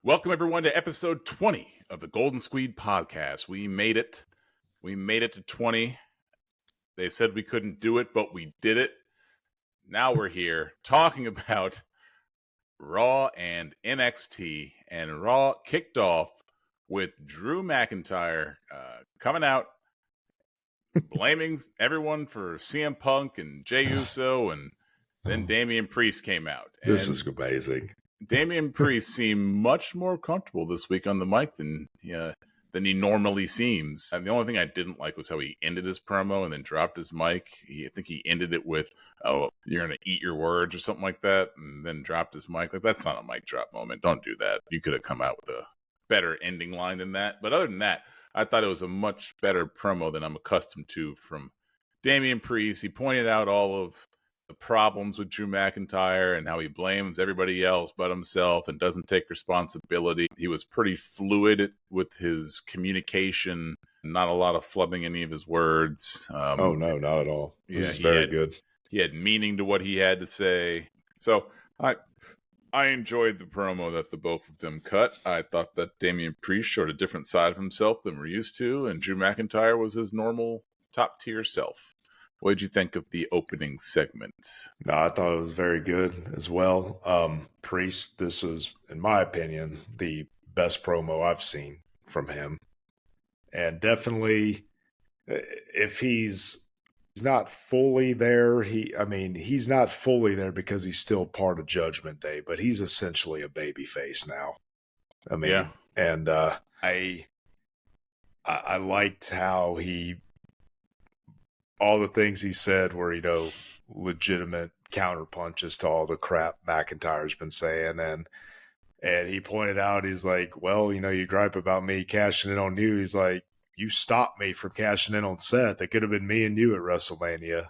Welcome, everyone, to episode 20 of the Golden Squeed podcast. We made it. We made it to 20. They said we couldn't do it, but we did it. Now we're here talking about Raw and NXT. And Raw kicked off with Drew McIntyre coming out, blaming everyone for CM Punk and Jey Uso, and then Damian Priest came out. This was amazing. Damian Priest seemed much more comfortable this week on the mic than he normally seems. And the only thing I didn't like was how he ended his promo and then dropped his mic. I think he ended it with, "Oh, you're going to eat your words," or something like that, and then dropped his mic. Like, that's not a mic drop moment. Don't do that. You could have come out with a better ending line than that. But other than that, I thought it was a much better promo than I'm accustomed to from Damian Priest. He pointed out all of the problems with Drew McIntyre and how he blames everybody else but himself and doesn't take responsibility. He was pretty fluid with his communication, not a lot of flubbing any of his words. No, not at all. This is very good. He had meaning to what he had to say. So I enjoyed the promo that the both of them cut. I thought that Damian Priest showed a different side of himself than we're used to, and Drew McIntyre was his normal top-tier self. What did you think of the opening segment? No, I thought it was very good as well. Priest, this was, in my opinion, the best promo I've seen from him. And definitely, if he's not fully there, he's not fully there because he's still part of Judgment Day, but he's essentially a babyface now. And I liked how all the things he said were, legitimate counter punches to all the crap McIntyre's been saying. And he pointed out, he's like, well, you gripe about me cashing in on you. He's like, you stopped me from cashing in on Seth. It could have been me and you at WrestleMania.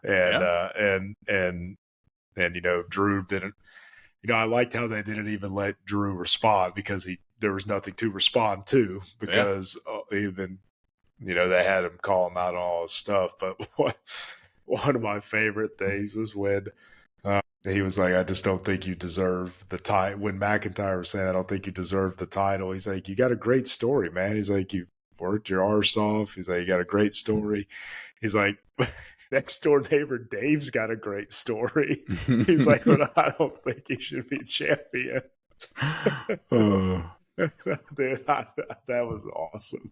And Drew didn't, I liked how they didn't even let Drew respond because there was nothing to respond to because even they had him call him out on all his stuff. But one of my favorite things was when he was like, I just don't think you deserve the title. When McIntyre was saying, I don't think you deserve the title, he's like, you got a great story, man. He's like, you worked your arse off. He's like, you got a great story. He's like, next door neighbor Dave's got a great story. He's like, but I don't think he should be champion. Dude, that was awesome.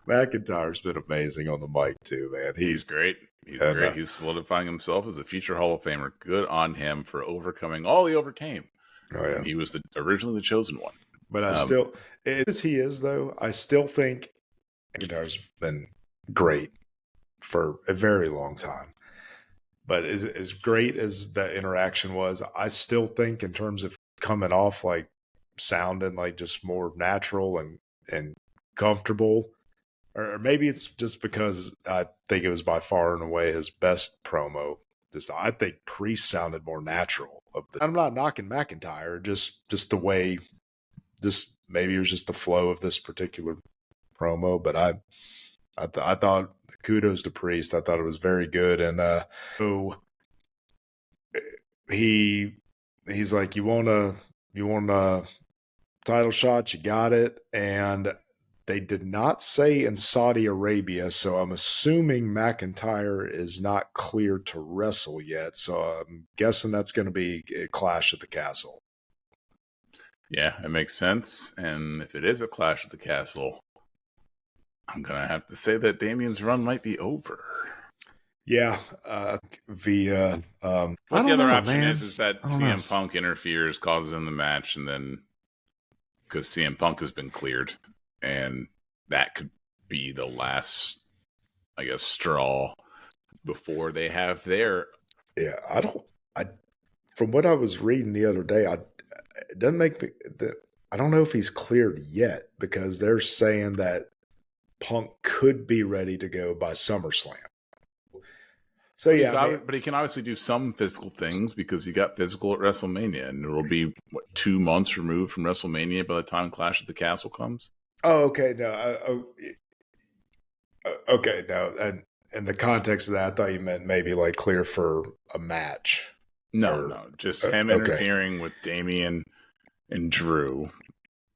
McIntyre's been amazing on the mic too, man. He's great. He's great. He's solidifying himself as a future Hall of Famer. Good on him for overcoming all he overcame. Oh yeah, and he was originally the chosen one. But I still, as he is though, I still think McIntyre's been great for a very long time. But as great as that interaction was, I still think in terms of coming off like sounding like just more natural and comfortable, or maybe it's just because I think it was by far and away his best promo. I think Priest sounded more natural. I'm not knocking McIntyre, just the way, maybe it was just the flow of this particular promo. But I thought kudos to Priest. I thought it was very good, and so he's like, you want a title shot, you got it. And they did not say in Saudi Arabia, so I'm assuming McIntyre is not cleared to wrestle yet. So I'm guessing that's going to be a Clash at the Castle. Yeah, it makes sense. And if it is a Clash at the Castle, I'm going to have to say that Damian's run might be over. Yeah. The other option is that CM Punk interferes, causes him the match, and then because CM Punk has been cleared, and that could be the last, I guess, straw before they have their. Yeah, from what I was reading the other day, it doesn't make me. I don't know if he's cleared yet because they're saying that Punk could be ready to go by SummerSlam. So but he can obviously do some physical things because he got physical at WrestleMania, and it will be 2 months removed from WrestleMania by the time Clash at the Castle comes. Oh, okay. No, okay. No, and in the context of that, I thought you meant maybe like clear for a match. No, just him okay. interfering with Damian and Drew,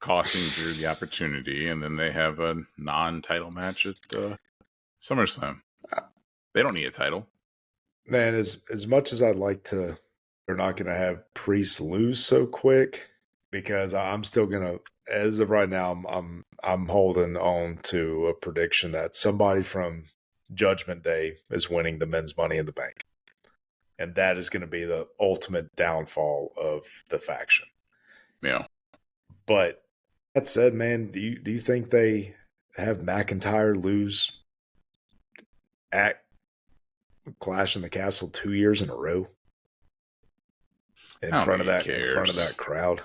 costing Drew the opportunity, and then they have a non-title match at SummerSlam. They don't need a title. Man, as much as I'd like to, they're not going to have Priest lose so quick because I'm still going to. As of right now, I'm holding on to a prediction that somebody from Judgment Day is winning the men's Money in the Bank, and that is going to be the ultimate downfall of the faction. Yeah. But that said, man, do you think they have McIntyre lose at Clash in the Castle 2 years in a row in front of that crowd?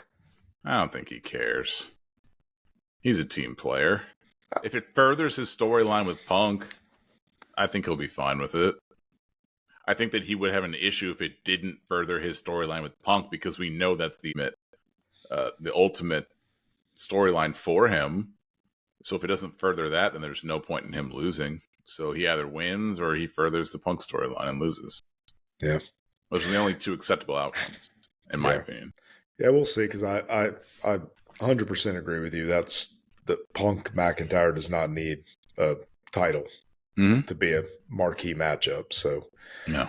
I don't think he cares. He's a team player. If it furthers his storyline with Punk, I think he'll be fine with it. I think that he would have an issue if it didn't further his storyline with Punk, because we know that's the ultimate storyline for him. So if it doesn't further that, then there's no point in him losing. So he either wins or he furthers the Punk storyline and loses. Yeah. Those are the only two acceptable outcomes, in my opinion. Yeah, we'll see, because I 100% agree with you. That's the Punk McIntyre does not need a title to be a marquee matchup. So, yeah,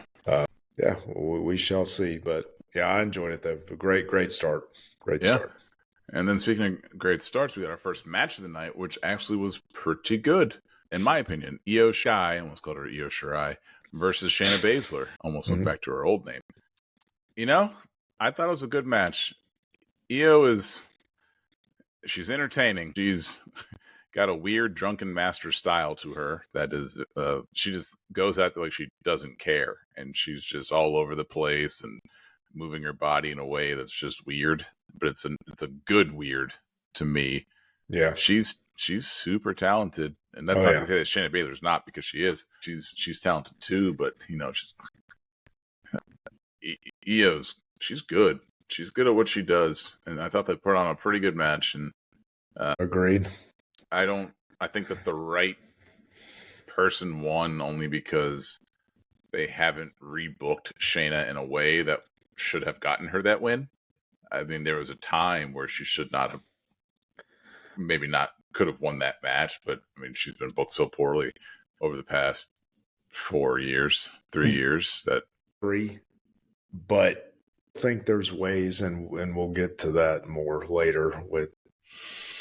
we shall see. But yeah, I enjoyed it though. A great start. Great start. And then speaking of great starts, we got our first match of the night, which actually was pretty good, in my opinion. Io Shirai, I almost called her Io Shirai, versus Shayna Baszler. Almost went back to her old name. You know, I thought it was a good match. Io she's entertaining. She's got a weird drunken master style to her that is, she just goes out there like she doesn't care, and she's just all over the place and moving her body in a way that's just weird, but it's a good weird to me. Yeah, she's super talented, and that's not to say that Shayna Baszler's not, because she is. She's talented too, but she's she's good. She's good at what she does, and I thought they put on a pretty good match. And agreed. I think that the right person won only because they haven't rebooked Shayna in a way that should have gotten her that win. I mean, there was a time where she should not have, could have won that match, but I mean, she's been booked so poorly over the past 3 years that. But I think there's ways, and we'll get to that more later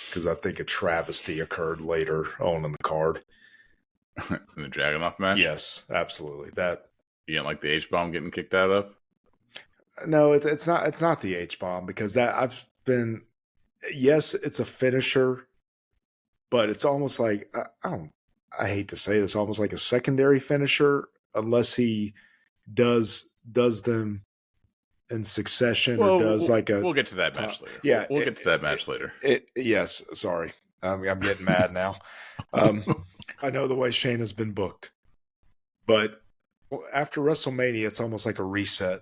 because I think a travesty occurred later on in the card. In the Dragunov match? Yes, absolutely. That you didn't like the H-bomb getting kicked out of? No, it's not the H-bomb, because yes, it's a finisher, but it's almost like, I hate to say this, almost like a secondary finisher, unless he does them in succession, or does we'll get to that match later. Yeah, we'll get to that match later. Yes, sorry. I'm getting mad now. I know the way Shayna's been booked, but after WrestleMania, it's almost like a reset.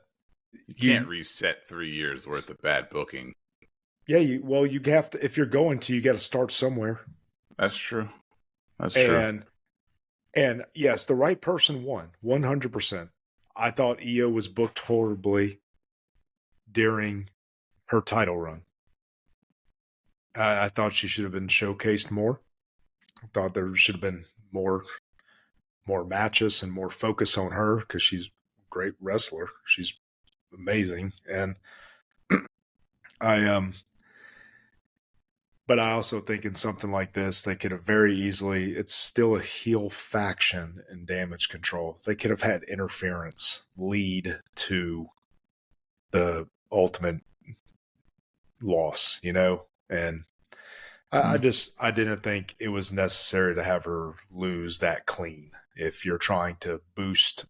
You can't reset 3 years worth of bad booking. Yeah, you have to. If you're going to, you got to start somewhere. That's true. True. And yes, the right person won 100%. I thought Io was booked horribly during her title run. I thought she should have been showcased more. I thought there should have been more matches and more focus on her, because she's a great wrestler. She's amazing. And but I also think in something like this, they could have very easily, it's still a heel faction in Damage Control. They could have had interference lead to the ultimate loss, and I didn't think it was necessary to have her lose that clean if you're trying to boost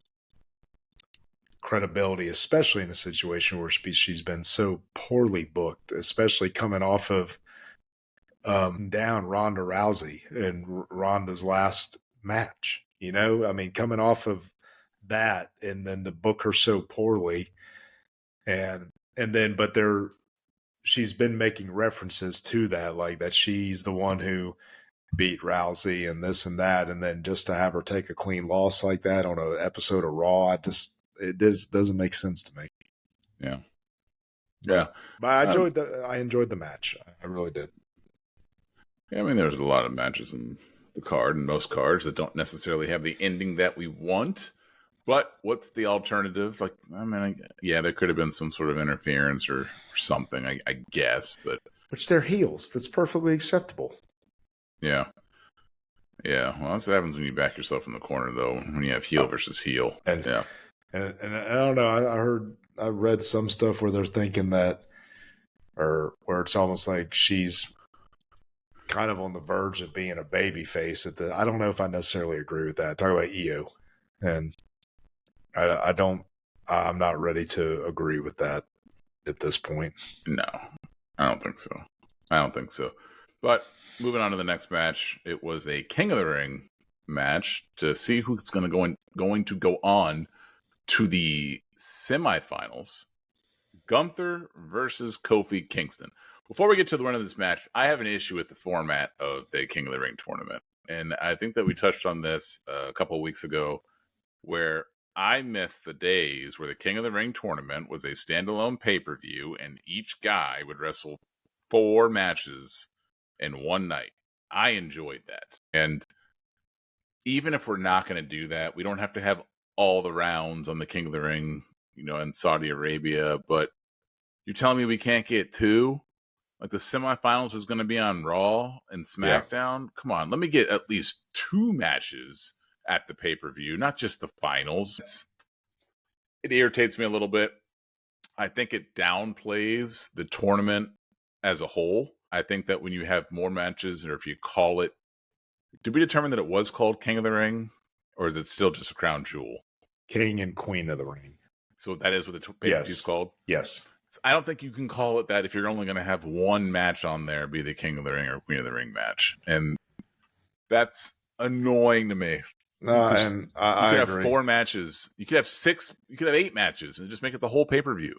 credibility, especially in a situation where she's been so poorly booked, especially coming off of down Ronda Rousey in Ronda's last match. I mean, coming off of that, and then to book her so poorly, and then she's been making references to that, like that she's the one who beat Rousey and this and that, and then just to have her take a clean loss like that on an episode of Raw, it doesn't make sense to me. Yeah. Yeah. But I enjoyed the match. I really did. Yeah, I mean, there's a lot of matches in the card and most cards that don't necessarily have the ending that we want. But what's the alternative? Like, I mean, yeah, there could have been some sort of interference or something, I guess. But Which they're heels. That's perfectly acceptable. yeah. Yeah. Well, that's what happens when you back yourself in the corner, though, when you have heel versus heel. And Yeah. and I don't know. I read some stuff where they're thinking that, or where it's almost like she's kind of on the verge of being a baby face. I don't know if I necessarily agree with that. Talk about Io, and I don't. I'm not ready to agree with that at this point. No, I don't think so. I don't think so. But moving on to the next match, it was a King of the Ring match to see who's going to go on to the semifinals. Gunther versus Kofi Kingston. Before we get to the run of this match, I have an issue with the format of the King of the Ring tournament. And I think that we touched on this a couple of weeks ago, where I missed the days where the King of the Ring tournament was a standalone pay-per-view and each guy would wrestle 4 matches in one night. I enjoyed that. And even if we're not going to do that, we don't have to have all the rounds on the King of the Ring, in Saudi Arabia, but you're telling me we can't get 2? Like the semifinals is going to be on Raw and SmackDown? Yeah. Come on, let me get at least 2 matches at the pay-per-view, not just the finals. It irritates me a little bit. I think it downplays the tournament as a whole. I think that when you have more matches, or if you call it, did we determine that it was called King of the Ring, or is it still just a crown jewel? King and Queen of the Ring. So that is what the pay-per-view is called? Yes. I don't think you can call it that if you're only going to have one match on there be the King of the Ring or Queen of the Ring match. And that's annoying to me. No, and I could agree. have 4 matches. You could have 6. You could have 8 matches and just make it the whole pay-per-view.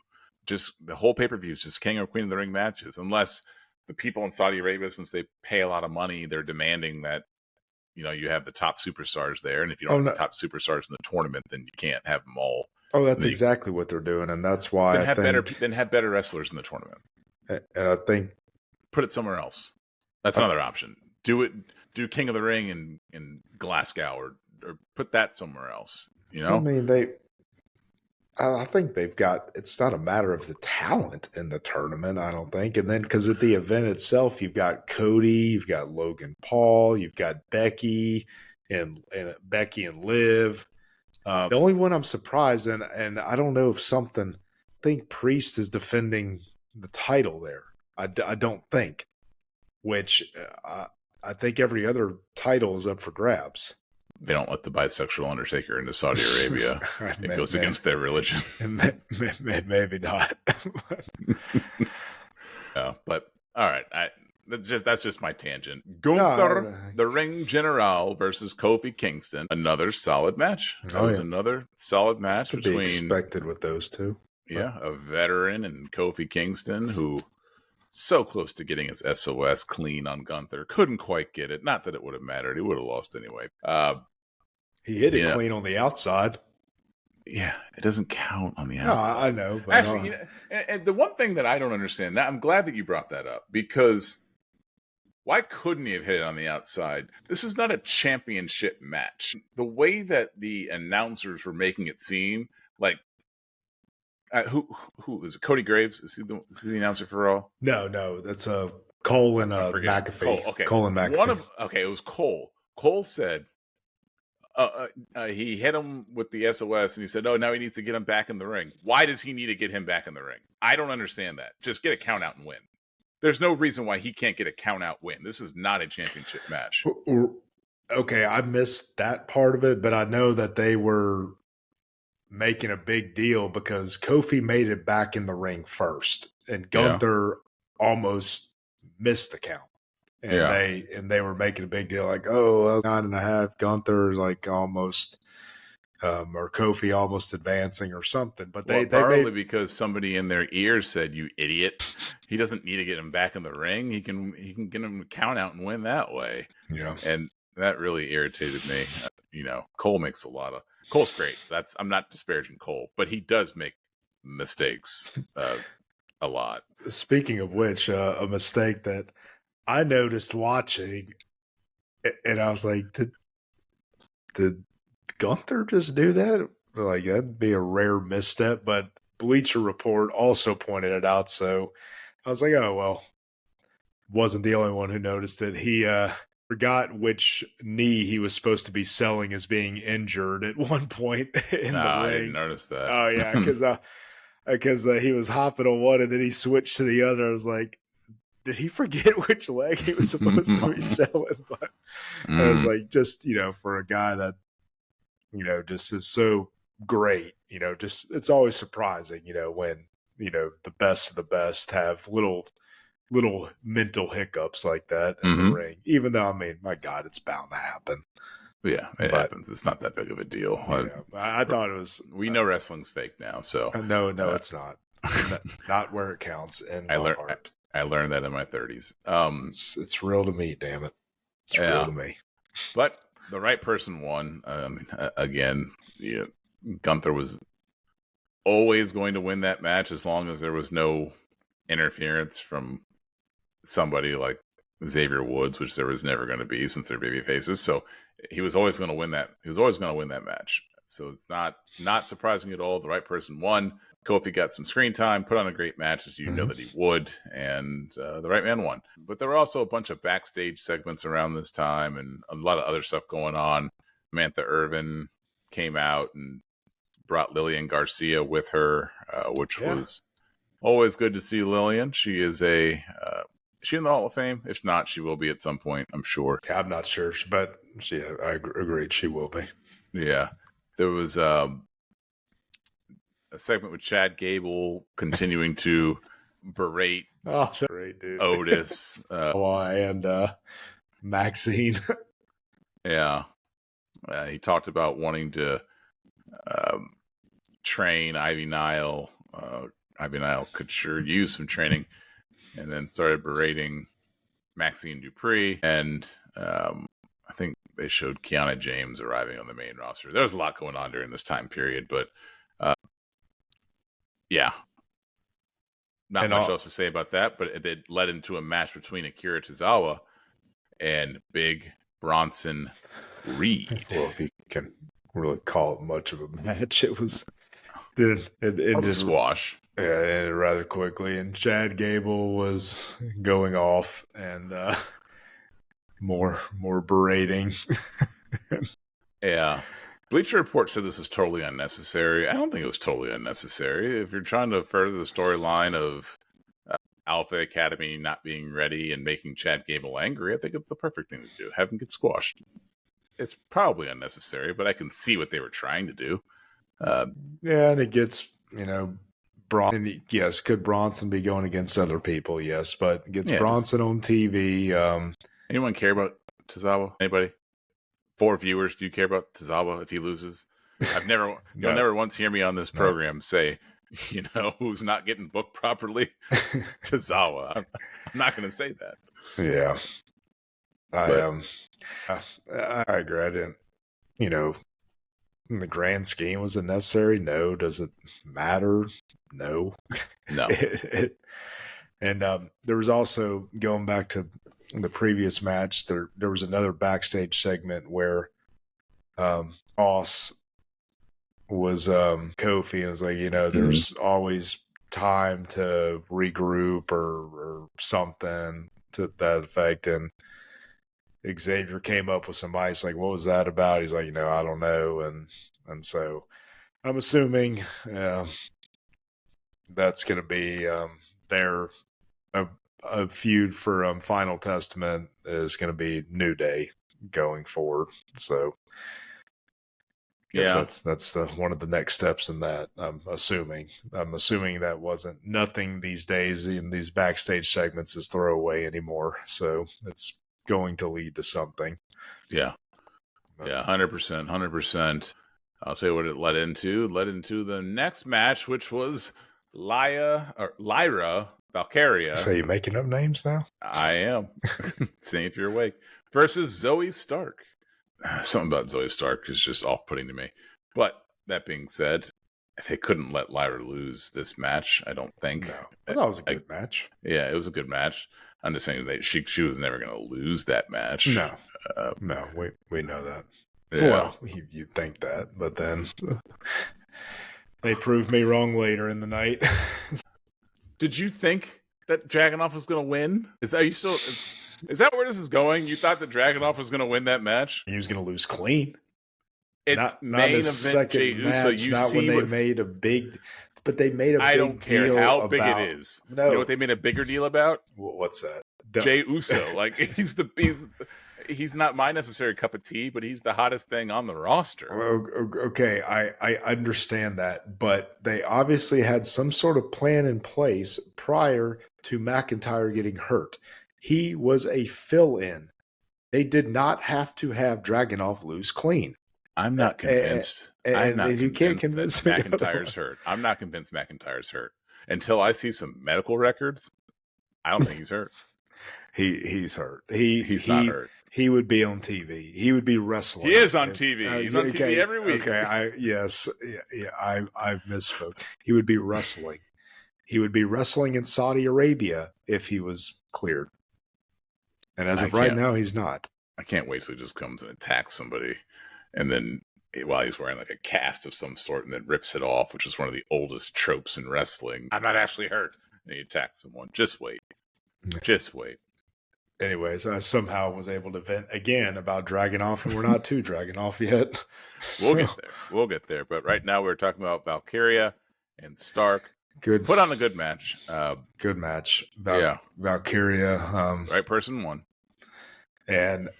Just the whole pay-per-view is just King or Queen of the Ring matches. Unless the people in Saudi Arabia, since they pay a lot of money, they're demanding that, you have the top superstars there. And if you don't have the top superstars in the tournament, then you can't have them all. Oh, that's exactly what they're doing, and that's why have better wrestlers in the tournament. And I think put it somewhere else. That's another option. Do King of the Ring in Glasgow, or put that somewhere else. I mean, I think they've got. It's not a matter of the talent in the tournament, I don't think. And then because at the event itself, you've got Cody, you've got Logan Paul, you've got Becky and Liv. The only one I'm surprised, and I don't know if I think Priest is defending the title there. I don't think, which I think every other title is up for grabs. They don't let the bisexual Undertaker into Saudi Arabia. It goes against their religion. Maybe not. Yeah, but all right. That's just my tangent. Gunther, the Ring General versus Kofi Kingston. Another solid match. That was another solid match between. Be expected with those two. Yeah, a veteran and Kofi Kingston, who so close to getting his SOS clean on Gunther. Couldn't quite get it. Not that it would have mattered. He would have lost anyway. He hit it clean on the outside. Yeah, it doesn't count on the outside. No, I know. But actually, and the one thing that I don't understand, I'm glad that you brought that up, because why couldn't he have hit it on the outside? This is not a championship match. The way that the announcers were making it seem like, who is it? Cody Graves? Is he the announcer for Raw? No, that's Cole and McAfee. Cole and McAfee. It was Cole. Cole said he hit him with the SOS, and he said, "Oh, now he needs to get him back in the ring." Why does he need to get him back in the ring? I don't understand that. Just get a count out and win. There's no reason why he can't get a count out win. This is not a championship match. Okay, I missed that part of it, but I know that they were making a big deal because Kofi made it back in the ring first, and Gunther almost missed the count. And they were making a big deal, like, 9.5, Gunther's like almost, or Kofi almost advancing or something. But they partly because somebody in their ears said, "You idiot! He doesn't need to get him back in the ring. He can get him a count out and win that way." Yeah, and that really irritated me. Cole makes a lot of. Cole's great. I'm not disparaging Cole, but he does make mistakes a lot. Speaking of which, a mistake that I noticed watching, and I was like, did Gunther just do that? Like, that'd be a rare misstep, but Bleacher Report also pointed it out. So I was like, oh, well, wasn't the only one who noticed it. He forgot which knee he was supposed to be selling as being injured at one point in the ring. I didn't notice that. Oh, yeah, because he was hopping on one and then he switched to the other. I was like, did he forget which leg he was supposed to be selling? But I was like, just, for a guy that, just is so great, just it's always surprising, when, the best of the best have little mental hiccups like that in the ring, even though, I mean, my God, it's bound to happen. Yeah, it happens. It's not that big of a deal. I thought it was. We know wrestling's fake now, so no, it's not. Not where it counts. And I learned that in my 30s. It's real to me, damn it. It's real to me. But the right person won. Again, Gunther was always going to win that match as long as there was no interference from somebody like Xavier Woods, which there was never going to be since they're baby faces. So he was always going to win that. He was always going to win that match. So it's not surprising at all. The right person won. Kofi got some screen time, put on a great match, as you know that he would, and the right man won. But there were also a bunch of backstage segments around this time and a lot of other stuff going on. Samantha Irvin came out and brought Lillian Garcia with her, which was always good to see Lillian. She is is she in the Hall of Fame? If not, she will be at some point, I'm sure. Yeah, I'm not sure, but I agreed she will be. Yeah. There was a segment with Chad Gable continuing to berate great, dude. Otis. And Maxine. Yeah. He talked about wanting to train Ivy Nile. Ivy Nile could sure use some training. And then started berating Maxine Dupree. And I think they showed Kiana James arriving on the main roster. There was a lot going on during this time period, but not much else to say about that. But it led into a match between Akira Tozawa and Big Bronson Reed. Well, if you can really call it much of a match, it was a squash. Yeah, it ended rather quickly, and Chad Gable was going off, and more berating. Yeah. Bleacher Report said this is totally unnecessary. I don't think it was totally unnecessary. If you're trying to further the storyline of Alpha Academy not being ready and making Chad Gable angry, I think it's the perfect thing to do. Have him get squashed. It's probably unnecessary, but I can see what they were trying to do. Yeah, and it gets, Bronson. Yes, could Bronson be going against other people? Yes, but it gets Bronson on TV. Anyone care about Tozawa? Anybody? 4 viewers, do you care about Tozawa if he loses? I've never, you'll never once hear me on this program say, who's not getting booked properly? Tozawa. I'm not going to say that. Yeah. I agree. I didn't, in the grand scheme, was it necessary? No. Does it matter? No. No. And there was also, going back to the previous match, there was another backstage segment where Boss was Kofi and was like, there's always time to regroup or something to that effect. And Xavier came up with some ice, like, what was that about? He's like, I don't know. And so I'm assuming that's going to be a feud for Final Testament is going to be New Day going forward. So that's one of the next steps in that. I'm assuming that wasn't nothing these days in these backstage segments is throwaway anymore. So it's going to lead to something. Yeah. Yeah. 100%. I'll tell you what it led into. It led into the next match, which was Lyra Valkyria. So you making up names now? I am. Saying if you're awake. Versus Zoe Stark. Something about Zoe Stark is just off-putting to me. But that being said, they couldn't let Lyra lose this match. I don't think. No, well, that was a good match. Yeah, it was a good match. I'm just saying that she was never going to lose that match. No, no, we know that. Yeah. Well, you'd think that, but then they proved me wrong later in the night. Did you think that Dragunov was going to win? Is that where this is going? You thought that Dragunov was going to win that match? He was going to lose clean. It's not main his event second Jey match. Uso. You not see when they what, made a big, but they made a big I don't care deal how big about, it is. No, you know what they made a bigger deal about? What's that? Jey Uso. Like he's not my necessary cup of tea, but he's the hottest thing on the roster. Okay, I understand that, but they obviously had some sort of plan in place prior to McIntyre getting hurt. He was a fill-in. They did not have to have Dragunov lose clean. I'm not convinced. I'm not convinced you can't convince that me McIntyre's hurt. I'm not convinced McIntyre's hurt until I see some medical records. I don't think he's hurt. He's hurt. He's not hurt. He would be on TV. He would be wrestling. He is on TV. He's on TV every week. Okay, I misspoke. He would be wrestling. He would be wrestling in Saudi Arabia if he was cleared. And as of right now, he's not. I can't wait till he just comes and attacks somebody, and then while he's wearing like a cast of some sort, and then rips it off, which is one of the oldest tropes in wrestling. I'm not actually hurt. And he attacks someone. Just wait. Just wait. Anyways, I somehow was able to vent again about Dragunov, and we're not to Dragunov yet. We'll get there. We'll get there. But right now we're talking about Valkyria and Stark. Good. Put on a good match. Good match. Valkyria. Right person won. And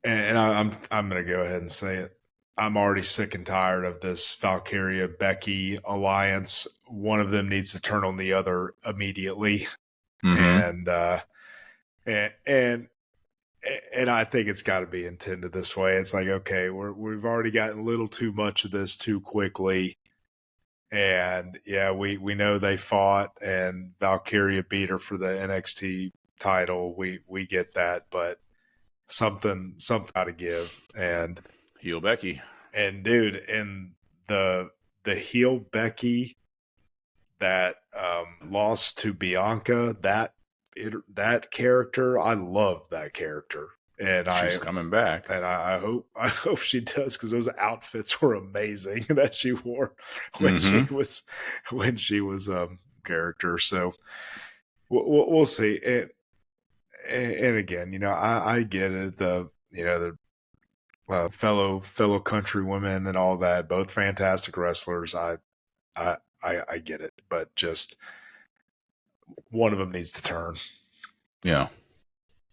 I'm going to go ahead and say it. I'm already sick and tired of this Valkyria Becky alliance. One of them needs to turn on the other immediately. Mm-hmm. And I think it's got to be intended this way. It's like, okay, we've already gotten a little too much of this too quickly. And yeah, we know they fought and Valkyria beat her for the NXT title. We get that, but something got to give. And heel Becky. And dude, and the heel Becky that lost to Bianca, that character, I love that character, and she's coming back, and I hope she does, because those outfits were amazing that she wore when she was character. So we'll see. And again, I get it. The fellow countrywomen and all that, both fantastic wrestlers. I get it, but just one of them needs to turn. Yeah.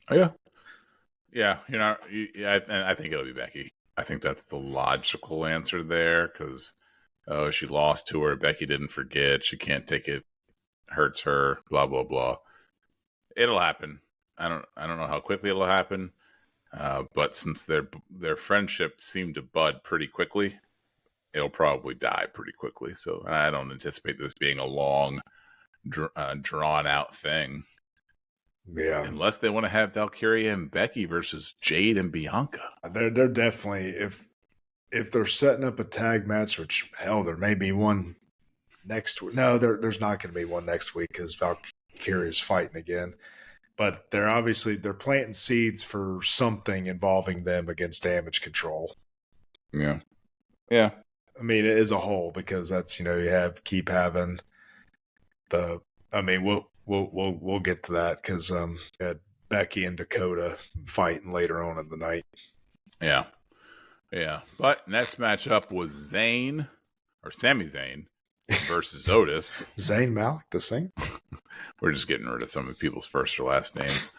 Oh, yeah. Yeah. I think it'll be Becky. I think that's the logical answer there, because she lost to her. Becky didn't forget. She can't take it. Hurts her. Blah blah blah. It'll happen. I don't know how quickly it'll happen. But since their friendship seemed to bud pretty quickly, it'll probably die pretty quickly. So I don't anticipate this being a long, drawn out thing. Yeah, unless they want to have Valkyria and Becky versus Jade and Bianca. They're definitely, if they're setting up a tag match, which hell, there may be one next week. No, there's not going to be one next week because Valkyria is fighting again. But they're planting seeds for something involving them against Damage Control. Yeah. Yeah. I mean, as a whole, because that's, you keep having we'll get to that, because we had Becky and Dakota fighting later on in the night. Yeah. Yeah. But next matchup was Sami Zayn versus Otis. Zayn Malik, the same. We're just getting rid of some of people's first or last names.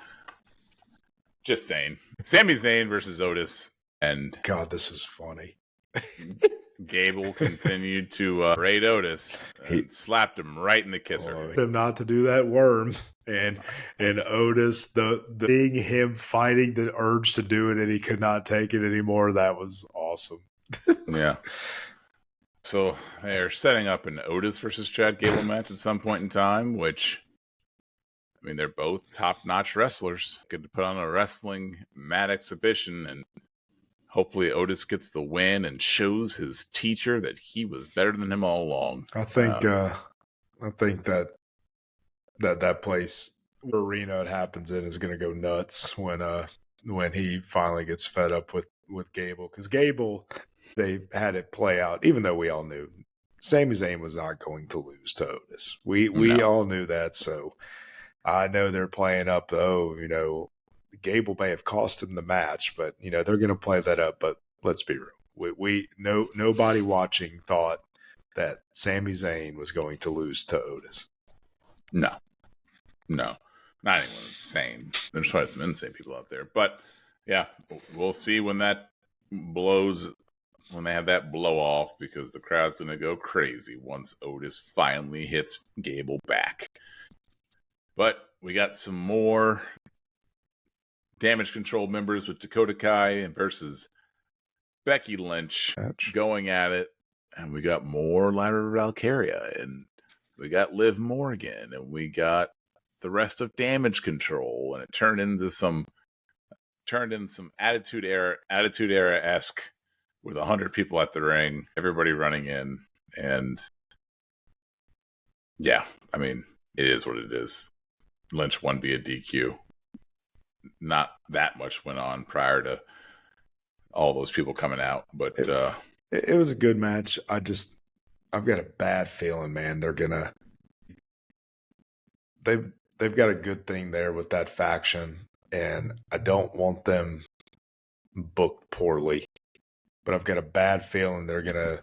Just saying. Sami Zayn versus Otis. And God, this was funny. Gable continued to raid Otis and slapped him right in the kisser. Him not to do that worm. And Otis, seeing him fighting the urge to do it and he could not take it anymore, that was awesome. Yeah. So they're setting up an Otis versus Chad Gable match at some point in time, which, I mean, they're both top-notch wrestlers. Good to put on a wrestling mad exhibition, and hopefully Otis gets the win and shows his teacher that he was better than him all along. I think that place, the arena it happens in, is going to go nuts when he finally gets fed up with Gable, because Gable, they had it play out, even though we all knew Sami Zayn was not going to lose to Otis. We all knew that. So I know they're playing up, Gable may have cost him the match, but they're going to play that up. But let's be real, nobody watching thought that Sami Zayn was going to lose to Otis. No, not anyone insane. There's probably some insane people out there, but yeah, we'll see when that blows. When they have that blow off, because the crowd's going to go crazy once Otis finally hits Gable back. But we got some more Damage Control members with Dakota Kai versus Becky Lynch going at it. And we got more Lyra Valkyria, and we got Liv Morgan, and we got the rest of Damage Control, and it turned in some Attitude Era-esque with 100 people at the ring, everybody running in, and yeah, I mean, it is what it is. Lynch won via DQ. Not that much went on prior to all those people coming out, but it was a good match. I've got a bad feeling, man. They've got a good thing there with that faction, and I don't want them booked poorly. But I've got a bad feeling they're going to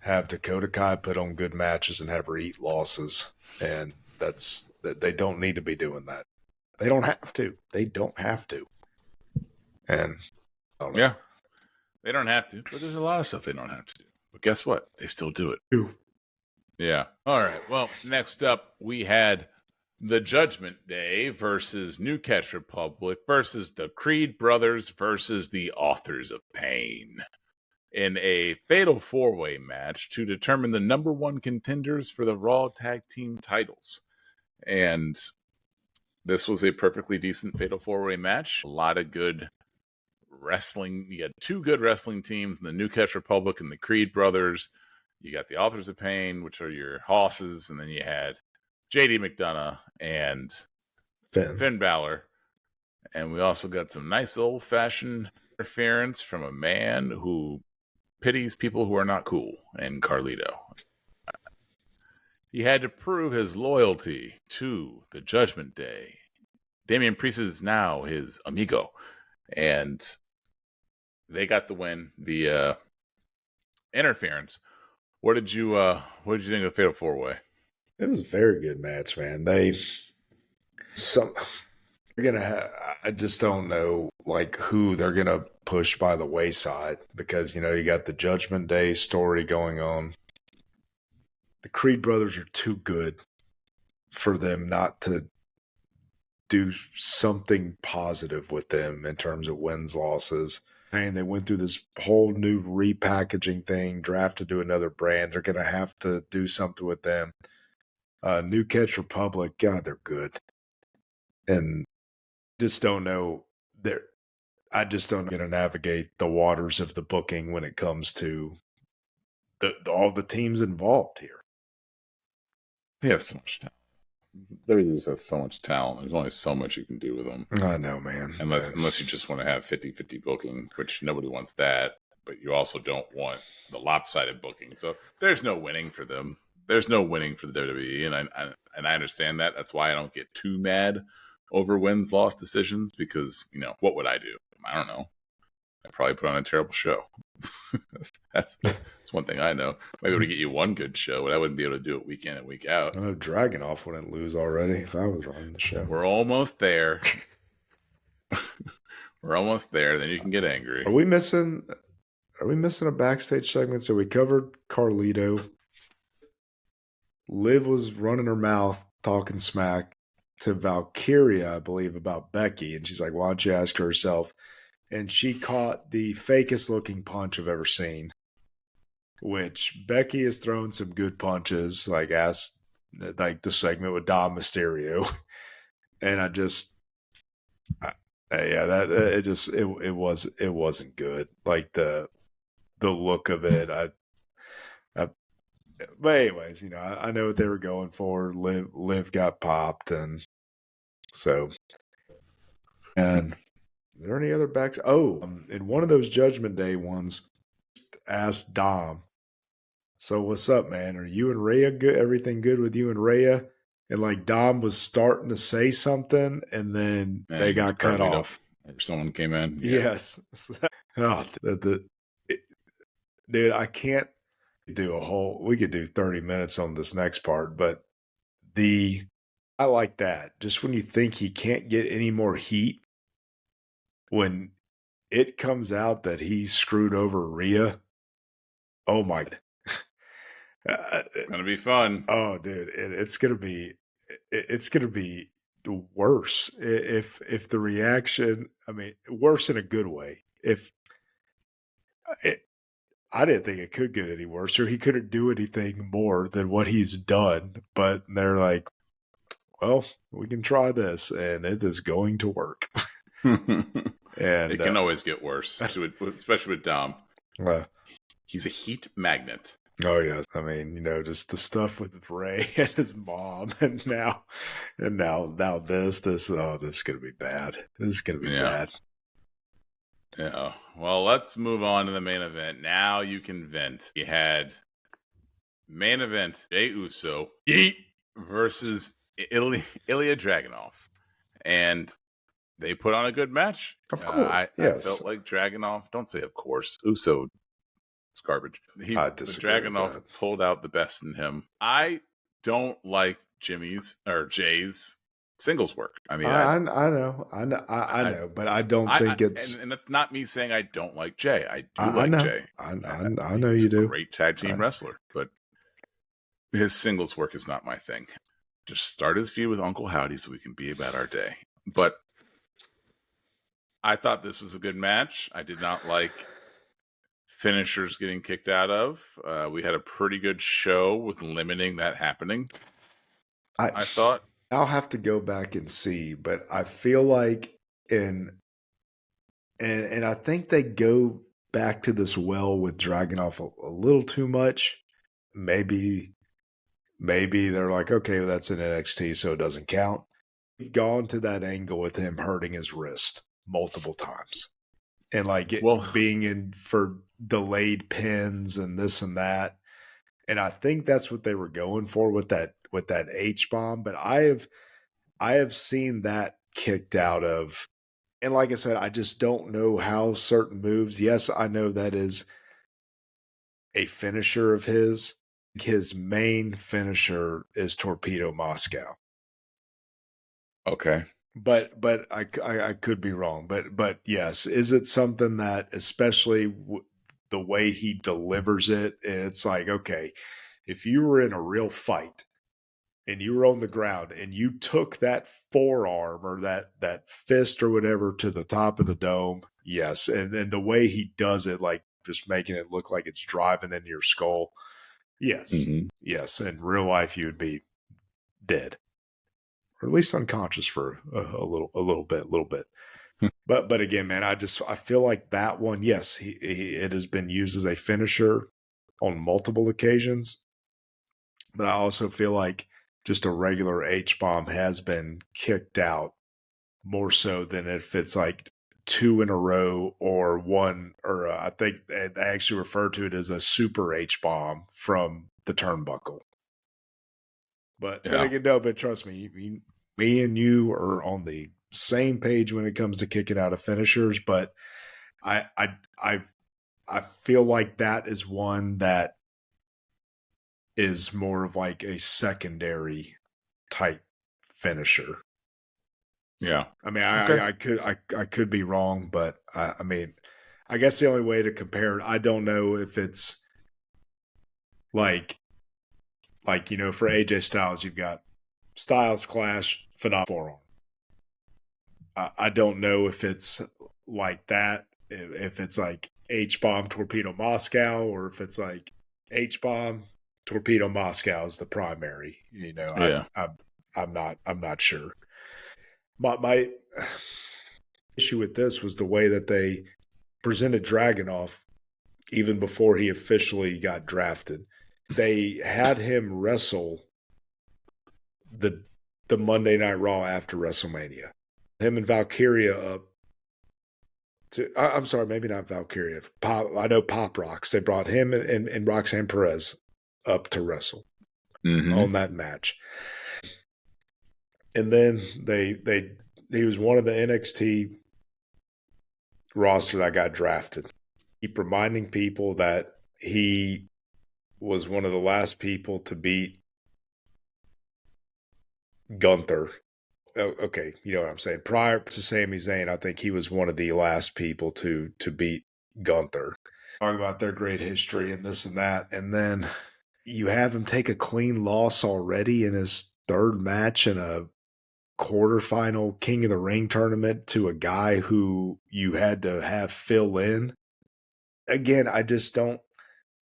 have Dakota Kai put on good matches and have her eat losses. And they don't need to be doing that. They don't have to. And yeah, they don't have to. But there's a lot of stuff they don't have to do. But guess what? They still do it. Yeah. All right. Well, next up, we had the Judgment Day versus New Catch Republic versus the Creed Brothers versus the Authors of Pain in a fatal 4-way match to determine the number one contenders for the Raw Tag Team titles. And this was a perfectly decent fatal 4-way match. A lot of good wrestling. You got two good wrestling teams, the New Catch Republic and the Creed Brothers. You got the Authors of Pain, which are your hosses, and then you had JD McDonough and Finn Balor. And we also got some nice old-fashioned interference from a man who pities people who are not cool, and Carlito. He had to prove his loyalty to the Judgment Day. Damian Priest is now his amigo, and they got the win. The interference. What did you think of the Fatal 4-Way? It was a very good match, man. They're gonna have. I just don't know who they're gonna push by the wayside, because you got the Judgment Day story going on. The Creed Brothers are too good for them not to do something positive with them in terms of wins, losses. And they went through this whole new repackaging thing, drafted to another brand. They're going to have to do something with them. New Catch Republic, God, they're good. And just don't know. I just don't know how to navigate the waters of the booking when it comes to all the teams involved here. He has so much talent. WWE just has so much talent. There's only so much you can do with them. I know, man. Unless you just want to have 50-50 booking, which nobody wants that. But you also don't want the lopsided booking. So there's no winning for them. There's no winning for the WWE, and I understand that. That's why I don't get too mad over wins-loss decisions, because, what would I do? I don't know. I'd probably put on a terrible show. That's one thing I know. Maybe able to get you one good show, but I wouldn't be able to do it week in and week out. I know Dragunov wouldn't lose already if I was running the show. We're almost there. We're almost there. Then you can get angry. Are we missing a backstage segment? So we covered Carlito. Liv was running her mouth, talking smack to Valkyria, I believe, about Becky. And she's like, why don't you ask her herself? And she caught the fakest looking punch I've ever seen, which Becky has thrown some good punches, like the segment with Dom Mysterio. And Yeah, that it wasn't good. Like the look of it. I but anyways, I know what they were going for. Liv got popped, and so and is there any other backs? Oh, in one of those Judgment Day ones, asked Dom, "So what's up, man? Are you and Rhea good? Everything good with you and Rhea?" And like Dom was starting to say something, and then they And got cut Carlito, off. or someone came in. Yeah. Yes. Oh, dude, I can't do a whole. We could do 30 minutes on this next part, but I like that. Just when you think he can't get any more heat, when it comes out that he screwed over Rhea, oh my god. It's gonna be fun. Oh, dude, it's gonna be worse if the reaction. I mean, worse in a good way. If it, I didn't think it could get any worse, or he couldn't do anything more than what he's done. But they're like, well, we can try this, and it is going to work. It And can always get worse, especially with Dom. uh, He's a heat magnet. oh yes, I mean, just the stuff with Ray and his mom, and now this this is gonna be bad. This is gonna be bad. Yeah. Well, let's move on to the main event. Now you can vent. We had main event Jey Uso versus Ilya Dragunov, and they put on a good match. Of course, I yes. felt like Dragunov. Don't say of course. Uso, it's garbage. I disagree with Dragunov that. pulled out the best in him. I don't like Jay's singles work. I mean, I know, but I don't think it's. and that's not me saying I don't like Jay. I do I like know, Jay. I know He's you a do. great tag team wrestler, but his singles work is not my thing. Just start his feud with Uncle Howdy so we can be about our day. But I thought this was a good match. I did not like finishers getting kicked out of. We had a pretty good show with limiting that happening. I thought. I'll have to go back and see, but I feel like and I think they go back to this well with Dragunov a little too much. Maybe they're like, okay, well, that's an NXT, so it doesn't count. We've gone to that angle with him hurting his wrist multiple times, and like being in for delayed pins and this and that. And I think that's what they were going for with that H bomb. But I have seen that kicked out of. And like I said, I just don't know how certain moves. Yes, I know that is a finisher of his. His main finisher is Torpedo Moscow. Okay. But I could be wrong. But yes, is it something that, especially the way he delivers it, it's like, okay, if you were in a real fight and you were on the ground and you took that forearm or that fist or whatever to the top of the dome, yes. And the way he does it, like just making it look like it's driving into your skull, yes. Mm-hmm. Yes. In real life, you would be dead. Or at least unconscious for a little bit. But again, man, I feel like that one, yes, it has been used as a finisher on multiple occasions. But I also feel like just a regular H-bomb has been kicked out more so than if it's like two in a row or one, or I think they actually refer to it as a super H-bomb from the turnbuckle. But again, no, but trust me, me and you are on the same page when it comes to kicking out of finishers. But I feel like that is one that is more of like a secondary type finisher. Yeah. I mean, I could be wrong, but I mean, I guess the only way to compare it, I don't know if it's like for AJ Styles, you've got Styles Clash, phenomenal forearm. I don't know if it's like that, if it's like H-bomb Torpedo Moscow, or if it's like H-bomb Torpedo Moscow is the primary. Yeah. I'm not sure. My issue with this was the way that they presented Dragunov even before he officially got drafted. They had him wrestle the Monday Night Raw after WrestleMania. Him and Valkyria up to, I'm sorry, maybe not Valkyria. I know Pop Rocks. They brought him and Roxanne Perez up to wrestle on that match. And then he was one of the NXT roster that got drafted. Keep reminding people that he was one of the last people to beat Gunther. Okay, you know what I'm saying. Prior to Sami Zayn, I think he was one of the last people to beat Gunther. Talk about their great history and this and that. And then you have him take a clean loss already in his third match in a quarterfinal King of the Ring tournament to a guy who you had to have fill in. Again, I just don't.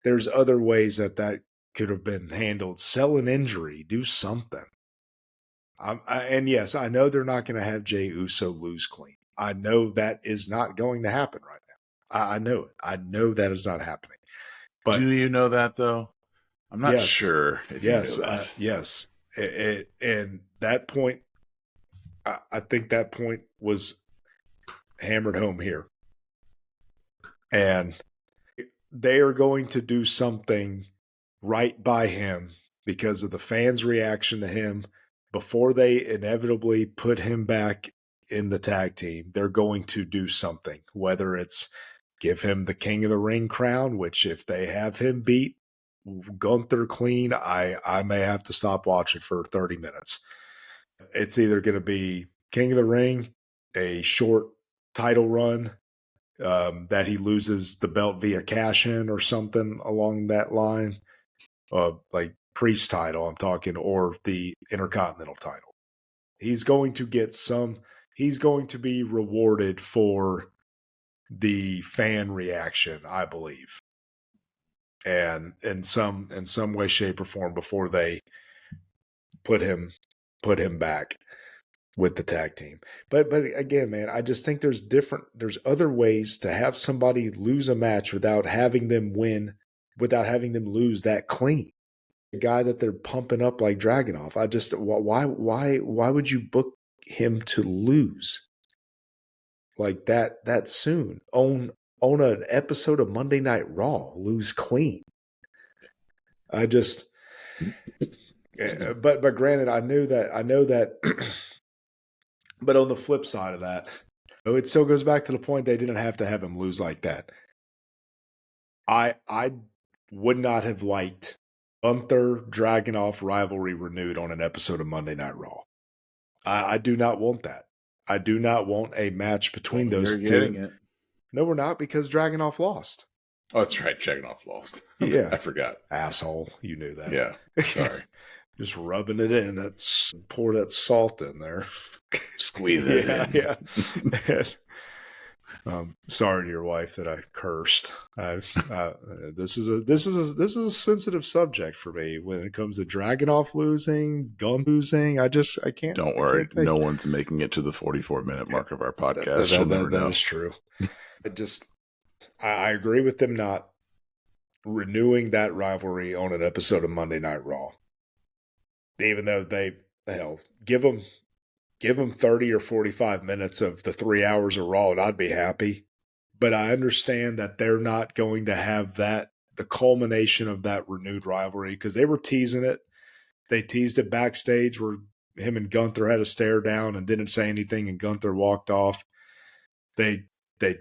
There's other ways that could have been handled. Sell an injury, do something. And yes, I know they're not going to have Jey Uso lose clean. I know that is not going to happen right now. I know it. I know that is not happening. But do you know that though? I'm not sure. If you know that. Yes. And that point, I think that point was hammered home here. And they are going to do something right by him because of the fans' reaction to him. Before they inevitably put him back in the tag team, they're going to do something, whether it's give him the King of the Ring crown, which if they have him beat Gunther clean, I may have to stop watching for 30 minutes. It's either going to be King of the Ring, a short title run, that he loses the belt via cash-in or something along that line, like Priest title, I'm talking, or the Intercontinental title. He's going to get he's going to be rewarded for the fan reaction, I believe. And in some way, shape, or form before they put him back with the tag team. But again, man, I just think there's other ways to have somebody lose a match without having them win, without having them lose that clean. A guy that they're pumping up like Dragunov. Why would you book him to lose like that soon? On an episode of Monday Night Raw, lose clean. I just but granted, I know that but on the flip side of that, it still goes back to the point they didn't have to have him lose like that. I would not have liked Gunther Dragunov rivalry renewed on an episode of Monday Night Raw. I do not want that. I do not want a match between those two. Getting it. No, we're not, because Dragunov lost. Oh, that's right. Dragunov lost. Yeah. I forgot. Asshole. You knew that. Yeah. Sorry. Just rubbing it in. Pour that salt in there. Squeeze it in. Yeah. Sorry to your wife that I cursed. This is a sensitive subject for me when it comes to Dragunov losing, Gun losing. I can't. Don't worry, no one's making it to the 44-minute mark of our podcast. That is true. I agree with them not renewing that rivalry on an episode of Monday Night Raw, even though give them 30 or 45 minutes of the 3 hours of Raw and I'd be happy. But I understand that they're not going to have the culmination of that renewed rivalry, because they were teasing it. They teased it backstage where him and Gunther had a stare down and didn't say anything and Gunther walked off. They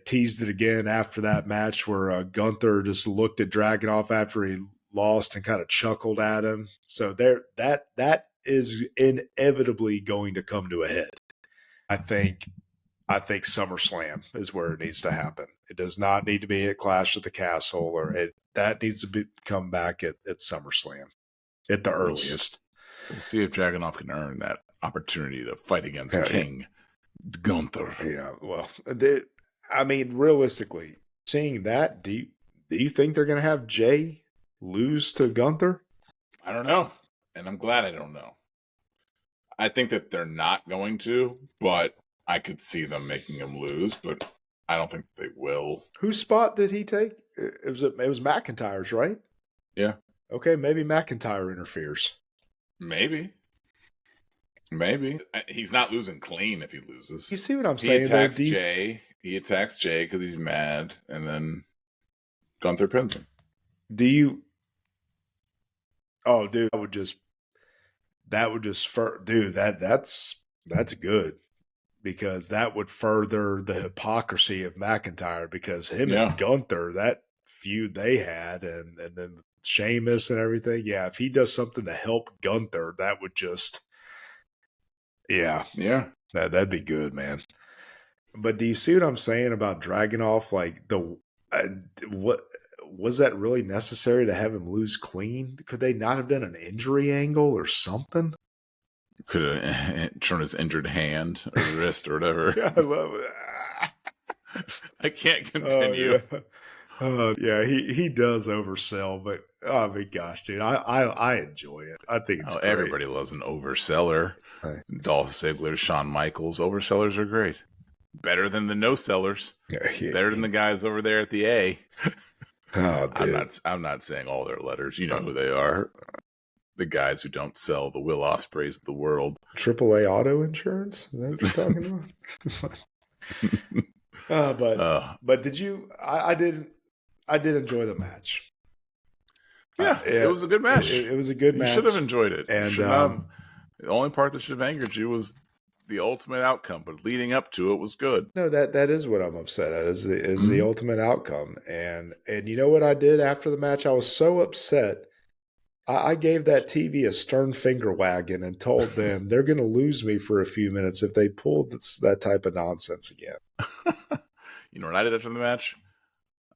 teased it again after that match where Gunther just looked at Dragunov after he lost and kind of chuckled at him. So that is inevitably going to come to a head. I think SummerSlam is where it needs to happen. It does not need to be at Clash of the Castle, that needs to come back at SummerSlam at the earliest. We'll see if Dragunov can earn that opportunity to fight against King Gunther. Yeah, well, realistically, seeing that, do you think they're going to have Jey lose to Gunther? I don't know, and I'm glad I don't know. I think that they're not going to, but I could see them making him lose, but I don't think they will. Whose spot did he take? It was McIntyre's, right? Yeah. Okay, maybe McIntyre interferes. Maybe. He's not losing clean if he loses. You see what I'm He saying? attacks Jay. He attacks Jay because he's mad, and then Gunther pins him. Do you? Oh, dude, that would just dude. That's good, because that would further the hypocrisy of McIntyre, because him and Gunther, that feud they had, and then Sheamus and everything. Yeah, if he does something to help Gunther, that would just, that'd be good, man. But do you see what I'm saying about Dragunov? Like, what was that really necessary to have him lose clean? Could they not have done an injury angle or something? Could have shown his injured hand or wrist or whatever. Yeah, I love it. I can't continue. Yeah, he does oversell, but I mean, gosh, dude, I enjoy it. I think it's great. Everybody loves an overseller. Hey. Dolph Ziggler, Shawn Michaels, oversellers are great. Better than the no sellers. Yeah. Better than the guys over there at the A. Oh, dude. I'm not saying all their letters. You know who they are. The guys who don't sell the Will Ospreays of the world. AAA auto insurance? Is that what you're talking about? But did you? I did enjoy the match. Yeah, it was a good match. It was a good match. You should have enjoyed it. And the only part that should have angered you was the ultimate outcome, but leading up to it was good. No, that is what I'm upset at, is the ultimate outcome. And you know what I did after the match? I was so upset. I gave that TV a stern finger wagging and told them they're going to lose me for a few minutes if they pull that type of nonsense again. You know what I did after the match?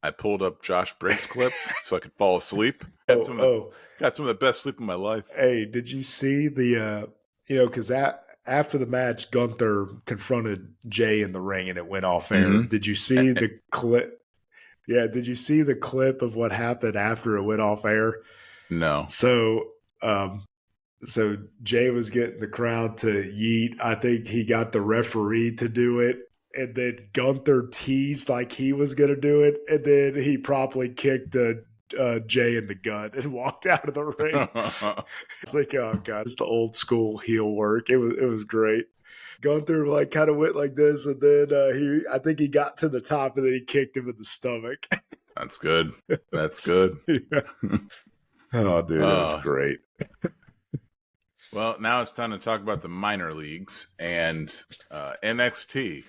I pulled up Josh Briggs clips so I could fall asleep. Got some of the best sleep of my life. Hey, did you see the, because after the match, Gunther confronted Jay in the ring and it went off air. Mm-hmm. Did you see the clip? Yeah, did you see the clip of what happened after it went off air? No. So Jay was getting the crowd to yeet. I think he got the referee to do it. And then Gunther teased like he was going to do it. And then he promptly kicked Jay in the gut and walked out of the ring. It's like, oh, God, it's the old school heel work. It was great. Gunther like kind of went like this. And then I think he got to the top and then he kicked him in the stomach. That's good. That's good. Yeah. Oh, dude, that was great. Well, now it's time to talk about the minor leagues and NXT.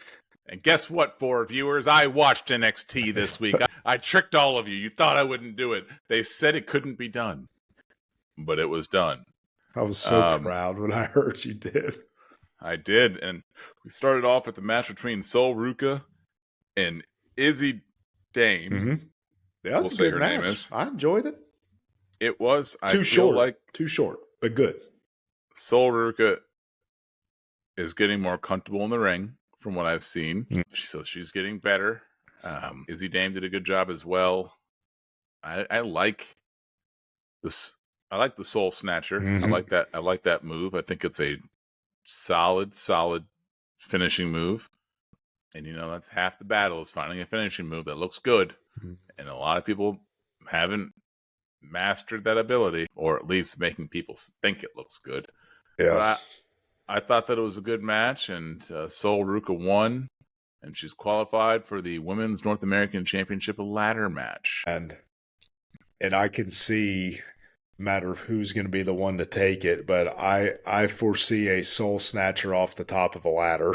And guess what, for viewers? I watched NXT this week. I tricked all of you. You thought I wouldn't do it. They said it couldn't be done, but it was done. I was so proud when I heard you did. I did, and we started off with the match between Sol Ruca and Izzy Dame. Mm-hmm. That was a good match. I enjoyed it. It was. Too short, but good. Sol Ruca is getting more comfortable in the ring, from what I've seen. So she's getting better. Izzy Dame did a good job as well. I like this. I like the Soul Snatcher. Mm-hmm. I like that move. I think it's a solid finishing move. And that's half the battle, is finding a finishing move that looks good. Mm-hmm. And a lot of people haven't mastered that ability, or at least making people think it looks good. Yeah. But I thought that it was a good match, and Sol Ruca won, and she's qualified for the Women's North American Championship ladder match. And I can see, matter of who's going to be the one to take it, but I foresee a Soul Snatcher off the top of a ladder.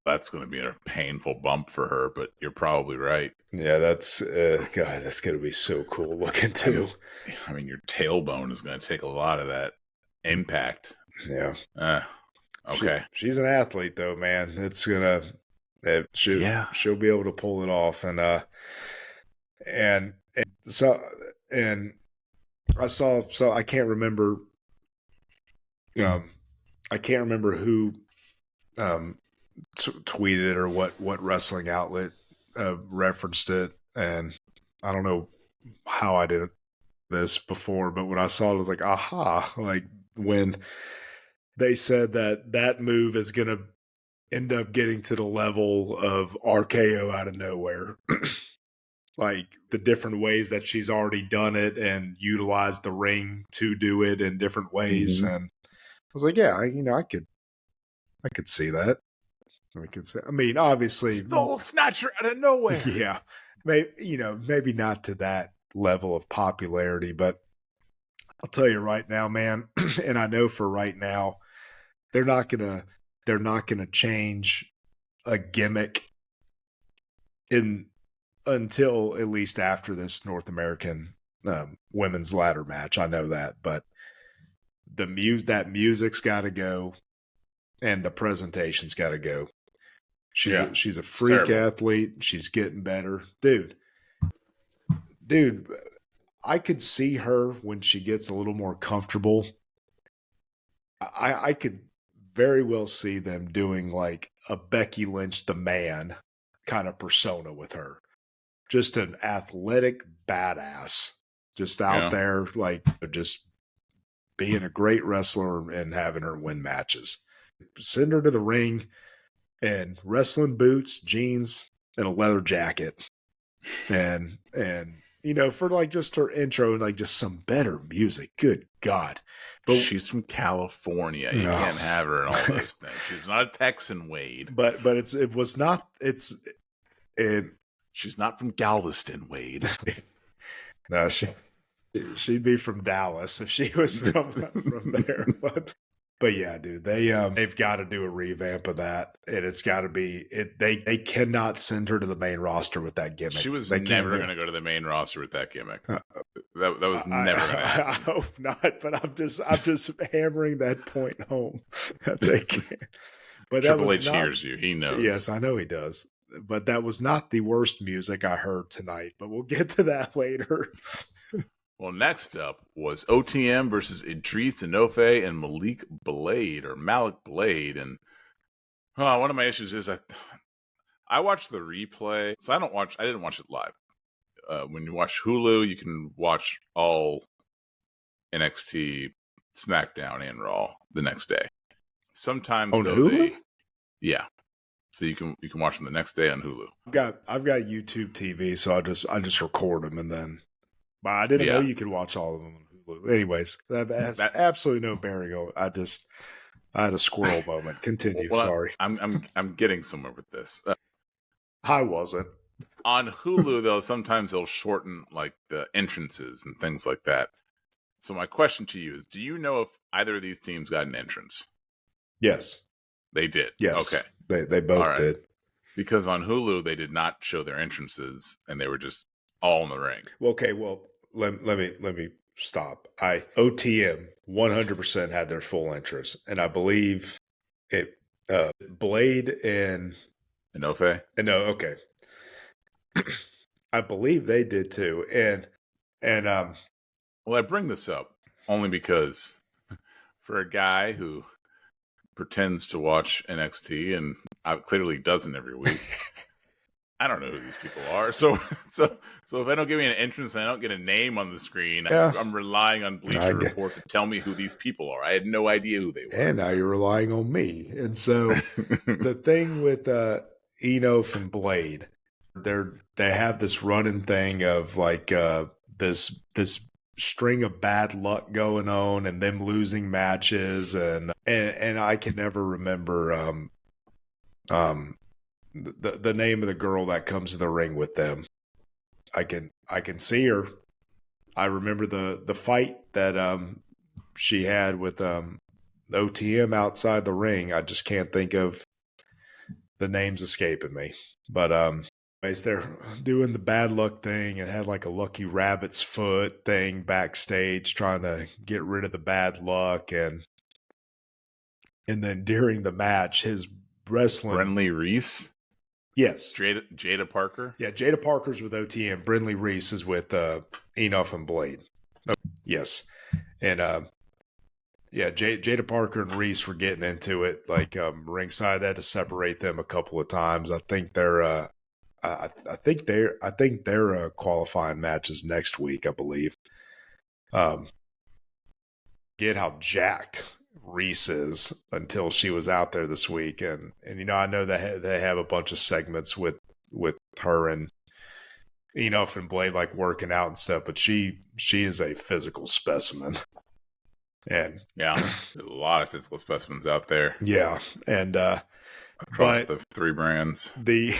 That's going to be a painful bump for her, but you're probably right. Yeah, that's God, that's going to be so cool looking too. I mean, your tailbone is going to take a lot of that impact. Yeah. Okay. She's an athlete, though, man. It's gonna. She'll be able to pull it off, and I saw. So I can't remember. I can't remember who tweeted it or what wrestling outlet referenced it, and I don't know how I did this before, but when I saw it, I was like, aha! Like when they said that move is going to end up getting to the level of RKO out of nowhere. Like the different ways that she's already done it and utilized the ring to do it in different ways. Mm-hmm. And I was like, yeah, I could see that. I mean, obviously, Soul Snatcher out of nowhere. yeah, maybe not to that level of popularity, but I'll tell you right now, man, and I know for right now, they're not gonna change a gimmick until at least after this North American women's ladder match. I know that, but that music's got to go, and the presentation's got to go. She's a freak athlete. She's getting better, dude. I could see her when she gets a little more comfortable. I could very well see them doing like a Becky Lynch the Man kind of persona with her. Just an athletic badass, just out there, like just being a great wrestler and having her win matches. Send her to the ring in wrestling boots, jeans, and a leather jacket. And for like just her intro, like just some better music. Good God. But she's from California. You can't have her in all those things. She's not a Texan, Wade. But she's not from Galveston, Wade. No, she'd be from Dallas if she was from there. But yeah, dude, they've got to do a revamp of that, and it's got to be it. They cannot send her to the main roster with that gimmick. She was never going to go to the main roster with that gimmick. That was never going to happen. I hope not, but I'm just hammering that point home that they can't. But Triple H hears you. He knows. Yes, I know he does. But that was not the worst music I heard tonight. But we'll get to that later. Well, next up was OTM versus Idris Enofe and Malik Blade. And one of my issues is I watched the replay. So I didn't watch it live. When you watch Hulu, you can watch all NXT, SmackDown, and Raw the next day. Sometimes on Hulu? Yeah. So you can watch them the next day on Hulu. I've got YouTube TV, so I just record them and then. But I didn't know you could watch all of them on Hulu. Anyways, that has absolutely no bearing on. I had a squirrel moment. Continue. Well, sorry. I'm getting somewhere with this. I wasn't. On Hulu, sometimes they'll shorten like the entrances and things like that. So my question to you is, do you know if either of these teams got an entrance? Yes. They did? Yes. Okay. They both did. Because on Hulu, they did not show their entrances, and they were just all in the ring. Okay, well, let me stop. OTM 100% had their full entrance, and I believe it Blade and Enofe? No, okay. I believe they did too. And well, I bring this up only because for a guy who pretends to watch NXT and clearly doesn't every week, I don't know who these people are. So if I don't give me an entrance and I don't get a name on the screen, I'm relying on Bleacher Report to tell me who these people are. I had no idea who they were. And now you're relying on me. And so the thing with Eno from Blade, they have this running thing of like this string of bad luck going on and them losing matches and I can never remember the name of the girl that comes to the ring with them. I can see her. I remember the fight that she had with OTM outside the ring. I just can't think of the names escaping me. But they're doing the bad luck thing and had like a lucky rabbit's foot thing backstage trying to get rid of the bad luck and then during the match his wrestling Brenly Reese? Yes. Jada Parker? Yeah, Jada Parker's with OTM. Brinley Reese is with Enough and Blade. Yes. And Jada Parker and Reese were getting into it like ringside. They had to separate them a couple of times. I think they're I think their qualifying matches next week, I believe. Get how jacked Reese's until she was out there this week, and I know that they have a bunch of segments with her and and Blade like working out and stuff, but she is a physical specimen. And yeah, there's a lot of physical specimens out there. Yeah, and across the 3 brands. The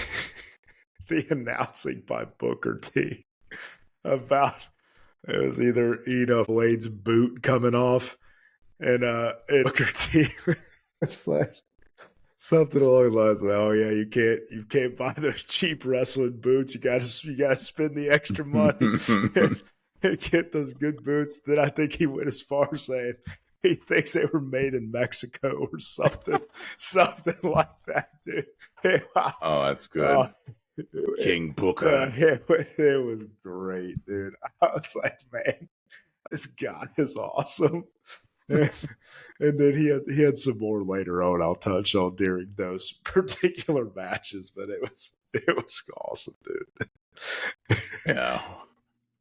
announcing by Booker T about it was either Blade's boot coming off, and Booker T it's like something along the lines of, "Oh yeah, you can't buy those cheap wrestling boots. You gotta spend the extra money and get those good boots." Then I think he went as far as saying he thinks they were made in Mexico or something like that, dude. Oh, that's good. King Booker. It was great, dude. I was like, man, this guy is awesome. And then he had some more later on I'll touch on during those particular matches, but it was awesome, dude. Yeah.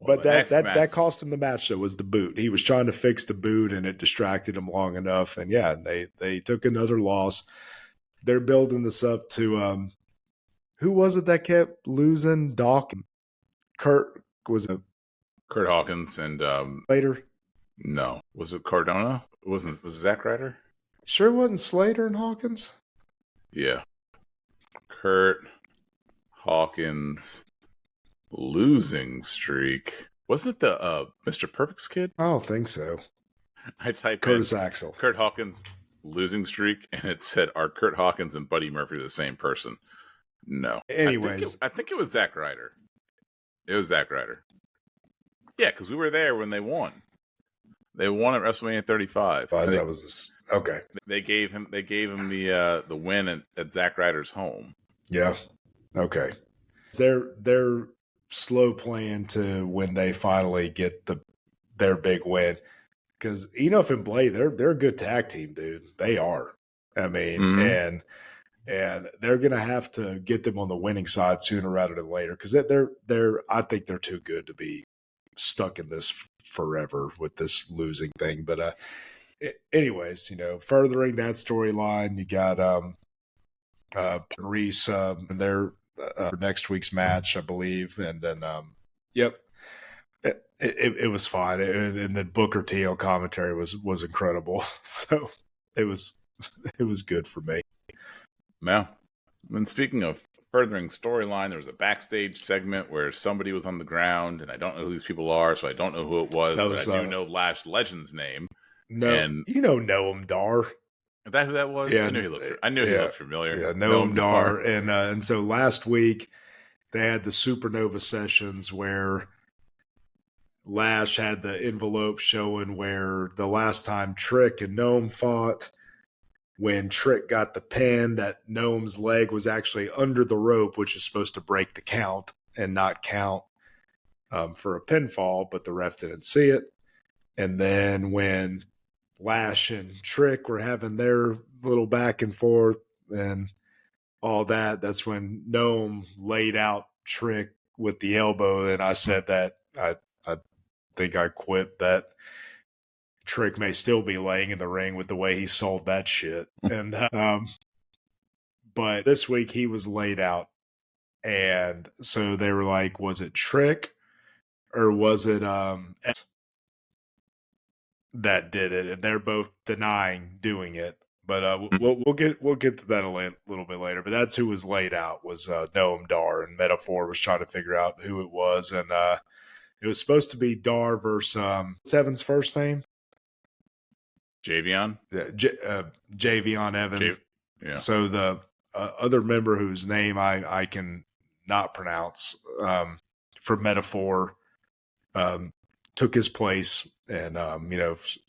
Well, but that cost him the match, though, was the boot. He was trying to fix the boot and it distracted him long enough. And yeah, they took another loss. They're building this up to who was it that kept losing? Doc and Kurt Kurt Hawkins and later. No. Was it Cardona? Was it Zack Ryder? Sure wasn't Slater and Hawkins? Yeah. Kurt Hawkins losing streak. Wasn't it the Mr. Perfect's kid? I don't think so. I typed Curtis in Axel. Kurt Hawkins losing streak, and it said, "Are Kurt Hawkins and Buddy Murphy the same person?" No. Anyways. I think it was Zack Ryder. It was Zack Ryder. Yeah, because we were there when they won. They won at WrestleMania 35. That was this. Okay. They gave him the win at Zack Ryder's home. Yeah. Okay. They're slow playing to when they finally get their big win, because Enough and Blade, they're a good tag team, dude. They are. I mean, and they're gonna have to get them on the winning side sooner rather than later, because they're I think they're too good to be stuck in this forever with this losing thing. But anyways, furthering that storyline, you got Reese and their next week's match, I believe, and then yep, it was fine, and then Booker T on commentary was incredible. So it was good for me. Yeah. And speaking of furthering storyline, there was a backstage segment where somebody was on the ground, and I don't know who these people are, so I don't know who it was, but I do know Lash Legend's name. No, and Noam Dar. Is that who that was? Yeah, I knew he looked familiar. Yeah, Noam Dar. And so last week they had the Supernova sessions where Lash had the envelope showing where the last time Trick and Noam fought, when Trick got the pin, that Noam's leg was actually under the rope, which is supposed to break the count and not count for a pinfall, but the ref didn't see it. And then when Lash and Trick were having their little back and forth and all that, that's when Noam laid out Trick with the elbow, and I said that I think I quit that Trick may still be laying in the ring with the way he sold that shit. And but this week he was laid out, and so they were like, was it Trick or was it that did it? And they're both denying doing it. But we'll get to that a little bit later. But that's who was laid out, was Noam Dar, and Metaphor was trying to figure out who it was, and it was supposed to be Dar versus what's Evan's first name? Javion? Javion Evans. Yeah. So the other member whose name I can not pronounce for Metaphor took his place, and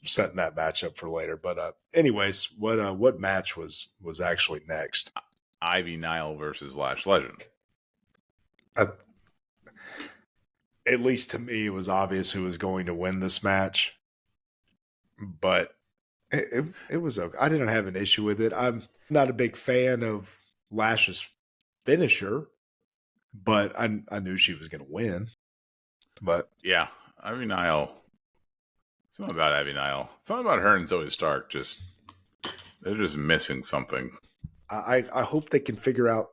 setting that match up for later. But anyways, what match was actually next? Ivy Nile versus Lash Legend. At least to me, it was obvious who was going to win this match, but it was okay. I didn't have an issue with it. I'm not a big fan of Lash's finisher, but I knew she was going to win. But yeah, Ivy Nile. Something about Ivy Nile. Something about her and Zoe Stark just They're just missing something. I hope they can figure out.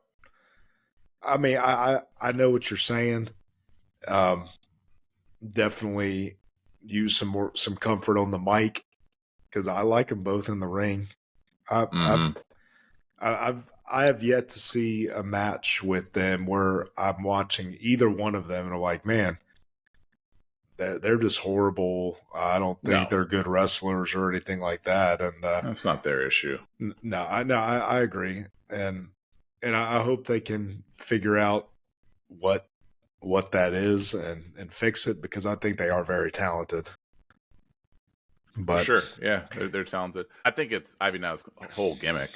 I mean, I know what you're saying. Definitely use some comfort on the mic because I like them both in the ring. I have yet to see a match with them where I'm watching either one of them and I'm like, man, they're just horrible. I don't think they're good wrestlers or anything like that. And that's not their issue. I agree, and I hope they can figure out what that is and fix it because I think they are very talented. But for sure, yeah, they're talented. I think it's Ivy Now's whole gimmick.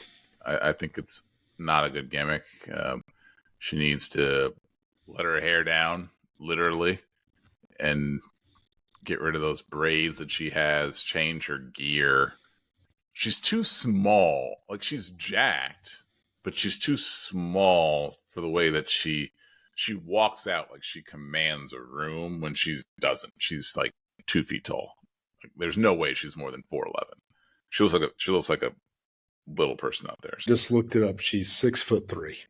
I think it's not a good gimmick. She needs to let her hair down, literally, and get rid of those braids that she has. Change her gear. She's too small. Like, she's jacked, but she's too small for the way that she walks out like she commands a room when she doesn't. She's like 2 feet tall. Like, there's no way she's more than 4'11". She looks like a little person out there. Just looked it up. She's 6'3".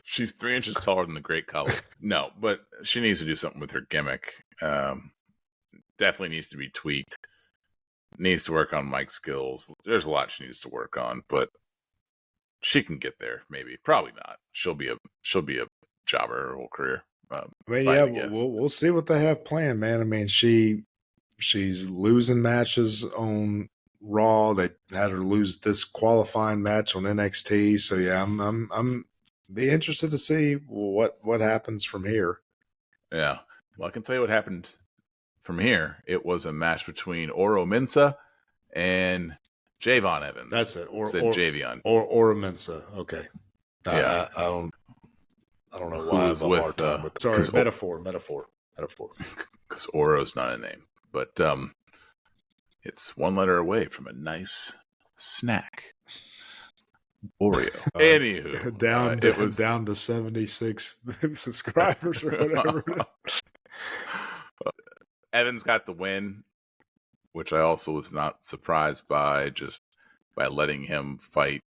She's 3 inches taller than the Great Khali. No, but she needs to do something with her gimmick. Definitely needs to be tweaked. Needs to work on mic skills. There's a lot she needs to work on, but she can get there. Maybe, probably not. She'll be a jobber her whole career. I mean, yeah, we'll see what they have planned, man. I mean, she's losing matches on Raw. They had her lose this qualifying match on NXT. So yeah, I'm be interested to see what happens from here. Yeah, well, I can tell you what happened from here. It was a match between Oro Mensah and Javon Evans. That's it. Or Javion. Or Mensah. Okay. Yeah. I don't know why I have a hard time with. Sorry, metaphor. Because Oro's not a name, but it's one letter away from a nice snack. Oreo. Anywho, down to 76 subscribers or whatever. Evans got the win, which I also was not surprised by, just by letting him fight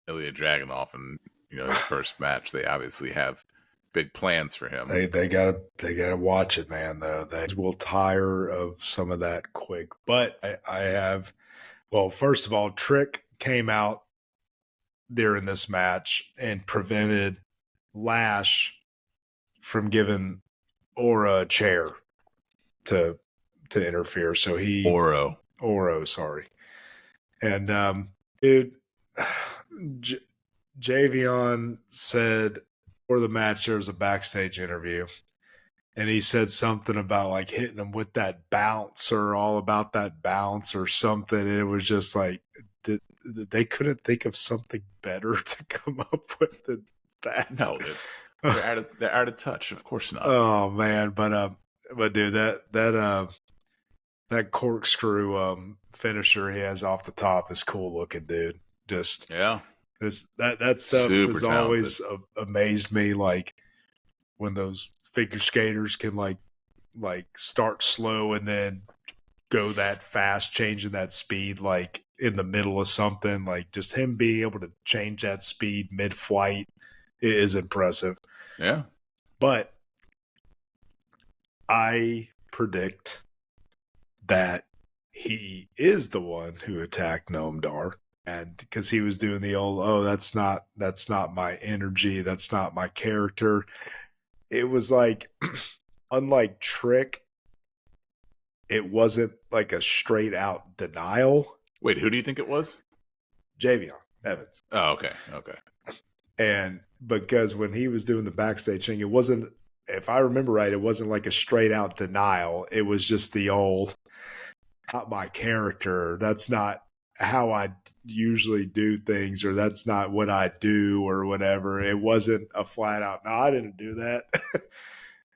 Ilya Dragunov in his first match. They obviously have big plans for him. They gotta watch it, man. Though they will tire of some of that quick. But I have, well, first of all, Trick came out during this match and prevented Lash from giving Aura a chair to interfere. So Oro, sorry. And dude, Javion said for the match there was a backstage interview, and he said something about like hitting him with that bounce or all about that bounce or something. And it was just like they couldn't think of something better to come up with than that. No, they're out of touch. Of course not. Oh man, but dude, that corkscrew finisher he has off the top is cool looking, dude. Just yeah. That stuff super has talented. always amazed me. Like when those figure skaters can like start slow and then go that fast, changing that speed like in the middle of something. Like just him being able to change that speed mid-flight is impressive. Yeah, but I predict that he is the one who attacked Noam Dar. And because he was doing the old, that's not my energy, that's not my character. It was like, unlike Trick, it wasn't like a straight out denial. Wait, who do you think it was? Javion Evans. Oh, okay. And because when he was doing the backstage thing, it wasn't, if I remember right, it wasn't like a straight out denial. It was just the old, not my character. That's not how I usually do things, or that's not what I do, or whatever. It wasn't a flat out, no, I didn't do that.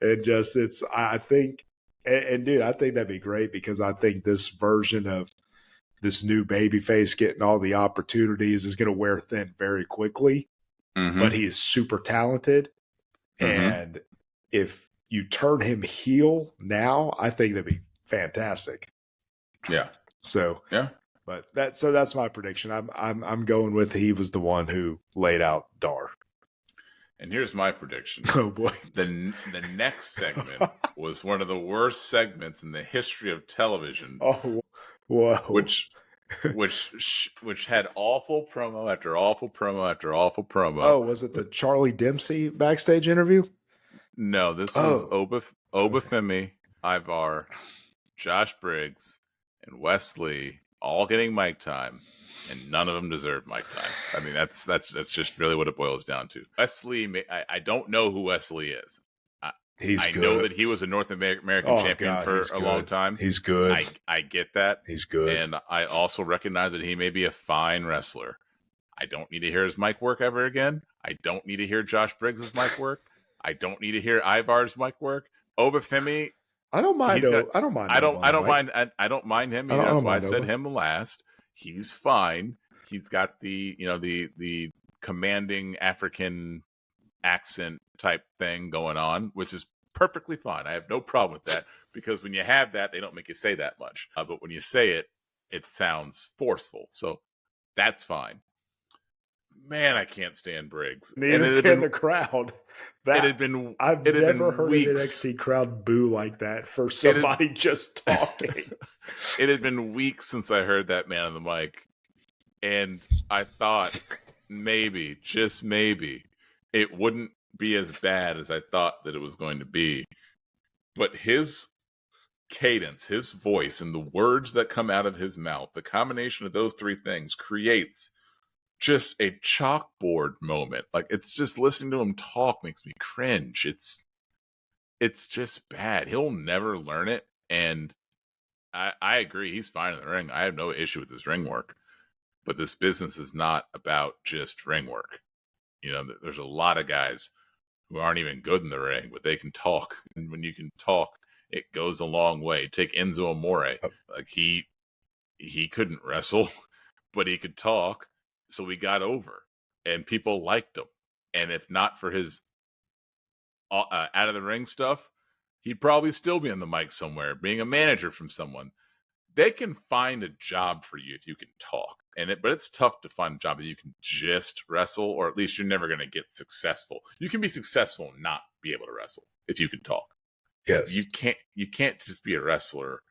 I think, and dude, I think that'd be great because I think this version of this new babyface getting all the opportunities is going to wear thin very quickly. Mm-hmm. But he's super talented. Mm-hmm. And if you turn him heel now, I think that'd be fantastic. Yeah. So, yeah. But that's my prediction. I'm going with he was the one who laid out Dar. And here's my prediction. Oh boy. The next segment was one of the worst segments in the history of television. Oh, whoa. Which had awful promo after awful promo after awful promo. Oh, was it the Charlie Dempsey backstage interview? No, this was Obafemi, Ivar, Josh Briggs, and Wesley all getting mic time, and none of them deserve mic time. I mean, that's just really what it boils down to. Wesley, I don't know who Wesley is. He's good. I know that he was a North American champion for a long time. He's good. I get that. He's good. And I also recognize that he may be a fine wrestler. I don't need to hear his mic work ever again. I don't need to hear Josh Briggs' mic work. I don't need to hear Ivar's mic work. Obafemi, I don't mind. I don't mind. I don't mind him either. That's why I said him last. He's fine. He's got the commanding African accent type thing going on, which is perfectly fine. I have no problem with that, because when you have that, they don't make you say that much. But when you say it, it sounds forceful. So that's fine. Man, I can't stand Briggs. Neither can the crowd. I've never heard an NXT crowd boo like that for somebody just talking. It had been weeks since I heard that man on the mic, and I thought maybe, just maybe, it wouldn't be as bad as I thought that it was going to be. But his cadence, his voice, and the words that come out of his mouth, the combination of those three things creates just a chalkboard moment. Like, it's just listening to him talk makes me cringe. It's just bad. He'll never learn it. And I agree, he's fine in the ring. I have no issue with his ring work. But this business is not about just ring work. You know, there's a lot of guys who aren't even good in the ring, but they can talk. And when you can talk, it goes a long way. Take Enzo Amore. Like, he couldn't wrestle, but he could talk. So we got over, and people liked him. And if not for his out of the ring stuff, he'd probably still be on the mic somewhere, being a manager from someone. They can find a job for you if you can talk, but it's tough to find a job that you can just wrestle, or at least you're never going to get successful. You can be successful and not be able to wrestle if you can talk. Yes, you can't just be a wrestler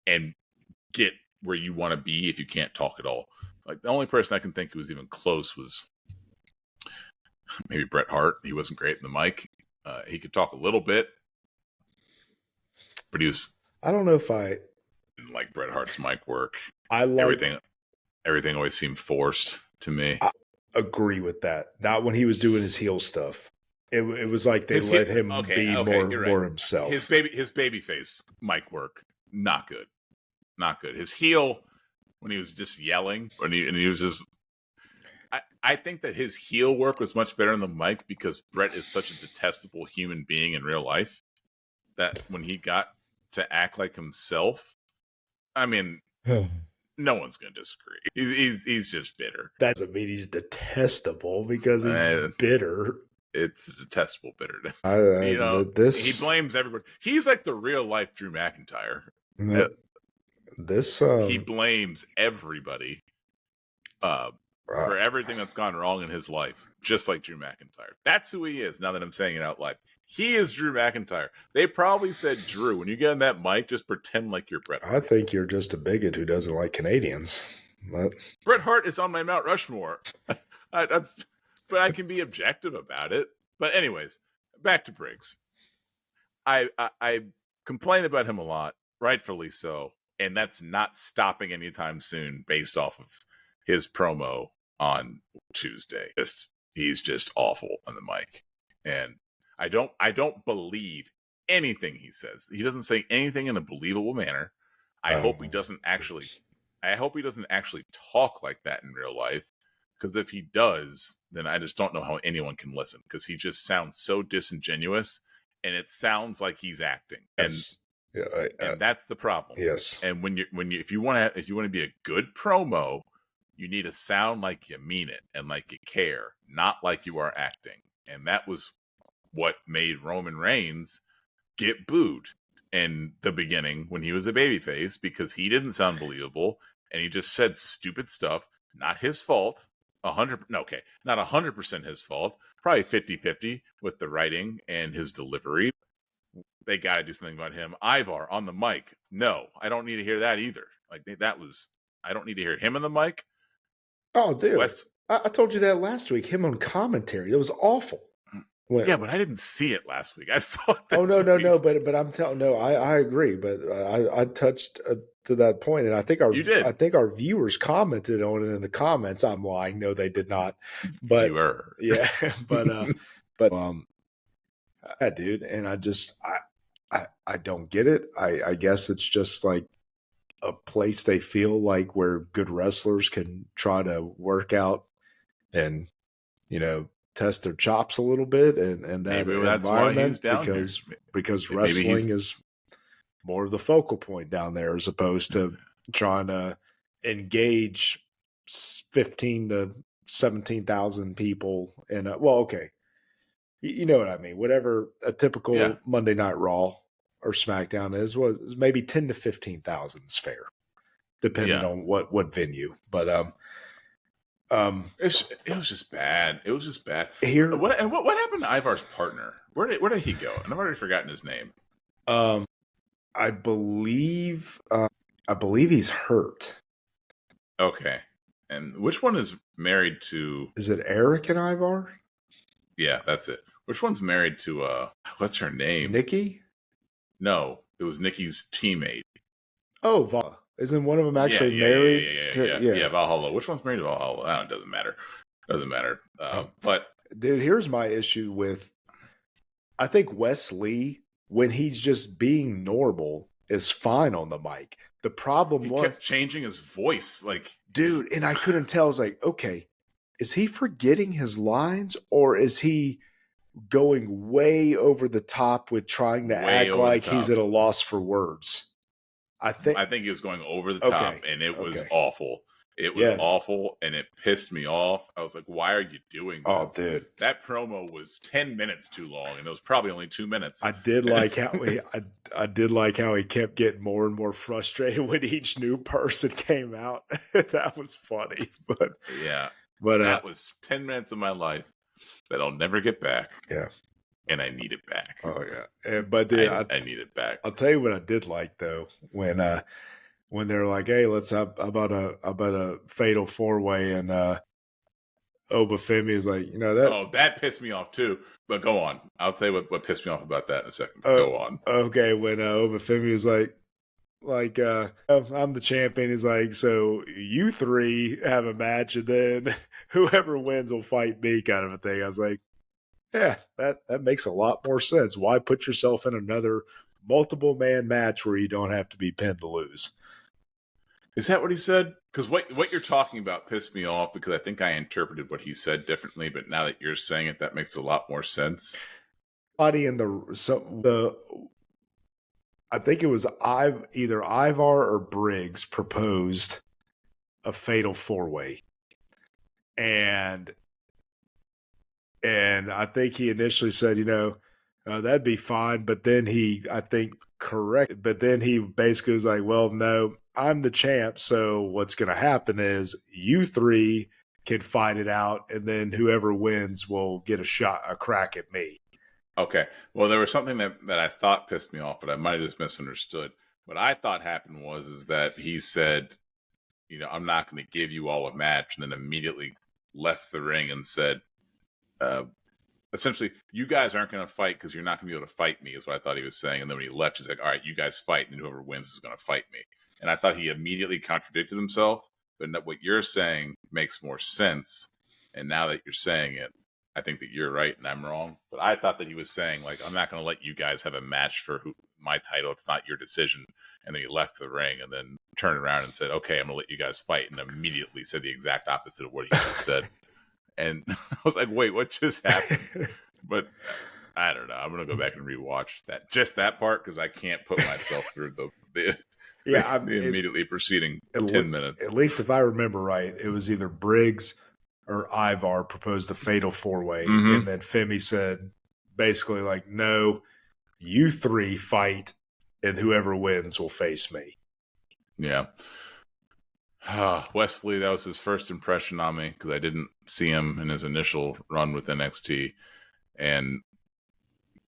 and get where you want to be if you can't talk at all. Like, the only person I can think who was even close was maybe Bret Hart. He wasn't great in the mic. He could talk a little bit, but I don't know if I didn't like Bret Hart's mic work. I like everything always seemed forced to me. I agree with that. Not when he was doing his heel stuff. It was like they let him be more himself. His babyface mic work, not good. Not good. His heel, when he was just yelling, and he was just, I think that his heel work was much better on the mic, because Bret is such a detestable human being in real life that when he got to act like himself, I mean, no one's going to disagree. He's just bitter. That doesn't mean he's detestable, because he's bitter. It's a detestable bitterness. He blames everybody. He's like the real life Drew McIntyre. He blames everybody for everything that's gone wrong in his life, just like Drew McIntyre. That's who he is. Now that I'm saying it out loud, he is Drew McIntyre. They probably said, Drew, when you get on that mic, just pretend like you're Bret Hart. I think you're just a bigot who doesn't like Canadians. But Bret Hart is on my Mount Rushmore. But I can be objective about it. But anyways, back to Briggs. I complain about him a lot, rightfully so, and that's not stopping anytime soon based off of his promo on Tuesday. He's just awful on the mic. And I don't believe anything he says. He doesn't say anything in a believable manner. I hope he doesn't actually talk like that in real life. Because if he does, then I just don't know how anyone can listen. Because he just sounds so disingenuous, and it sounds like he's acting, and that's the problem. Yes. And if you want to be a good promo, you need to sound like you mean it and like you care, not like you are acting. And that was what made Roman Reigns get booed. in the beginning when he was a babyface because he didn't sound believable and he just said stupid stuff. Not his fault. Not 100% his fault. Probably 50-50 with the writing and his delivery. They got to do something about him. Ivar on the mic. No, I don't need to hear that either. Like I don't need to hear him on the mic. Oh, dude. Wes, I told you that last week. Him on commentary. It was awful. yeah, but I didn't see it last week. I saw it this no. week. But I'm telling. No, I agree. But I touched to that point, and I think our viewers commented on it in the comments. I'm lying. No, they did not. But Viewer. yeah, but yeah, dude. And I don't get it. I guess it's just like a place they feel like where good wrestlers can try to work out and, test their chops a little bit and that Maybe that's why he's down because wrestling is more of the focal point down there as opposed to trying to engage 15 to 17,000 people in okay. You know what I mean? Whatever a typical Monday Night Raw or SmackDown was maybe 10 to 15,000 is fair, depending on what venue. But it was just bad. It was just bad. Here, what happened to Ivar's partner? Where did he go? And I've already forgotten his name. I believe he's hurt. Okay, and which one is married to? Is it Eric and Ivar? Yeah, that's it. Which one's married to? What's her name? Nikki? No, it was Nikki's teammate. Oh, Valhalla. Isn't one of them actually married? Yeah, Valhalla. Which one's married to Valhalla? It doesn't matter. But dude, here's my issue with. I think Wes Lee, when he's just being normal, is fine on the mic. The problem was kept changing his voice, like dude, and I couldn't tell. I was like, okay, is he forgetting his lines or is he going way over the top with trying to act like he's at a loss for words? I think he was going over the top, and it was awful. It was awful, and it pissed me off. I was like, "Why are you doing this?" Oh, dude, that promo was 10 minutes too long, and it was probably only 2 minutes. I did like how he kept getting more and more frustrated when each new person came out. That was funny, but that was 10 minutes of my life that I'll never get back. Yeah. And I need it back. Oh yeah, but dude, I need it back. I'll tell you what I did like though when they're like, "Hey, let's have about a fatal 4-way," and Obafemi is like, that. Oh, that pissed me off too. But go on. I'll tell you what pissed me off about that in a second. Go on. Okay, when Obafemi was like, I'm the champion. He's like, so you three have a match, and then whoever wins will fight me, kind of a thing. I was like. Yeah, that makes a lot more sense. Why put yourself in another multiple man match where you don't have to be pinned to lose? Is that what he said? Because what you're talking about pissed me off because I think I interpreted what he said differently. But now that you're saying it, that makes a lot more sense. I think it was either Ivar or Briggs proposed a fatal 4-way, and I think he initially said, that'd be fine. But then he basically was like, well, no, I'm the champ. So what's going to happen is you three can fight it out. And then whoever wins will get a crack at me. Okay. Well, there was something that I thought pissed me off, but I might have just misunderstood. What I thought happened was that he said, I'm not going to give you all a match. And then immediately left the ring and said, essentially, you guys aren't going to fight because you're not going to be able to fight me, is what I thought he was saying. And then when he left, he's like, all right, you guys fight, and whoever wins is going to fight me. And I thought he immediately contradicted himself. But what you're saying makes more sense. And now that you're saying it, I think that you're right and I'm wrong. But I thought that he was saying, like, I'm not going to let you guys have a match for my title. It's not your decision. And then he left the ring and then turned around and said, okay, I'm going to let you guys fight. And immediately said the exact opposite of what he just said. And I was like, wait, what just happened? But I don't know. I'm going to go back and rewatch that part because I can't put myself through the immediately preceding 10 minutes. At least if I remember right, it was either Briggs or Ivar proposed the fatal 4-way. Mm-hmm. And then Femi said basically like, no, you three fight and whoever wins will face me. Yeah. Wesley, that was his first impression on me because I didn't see him in his initial run with NXT, and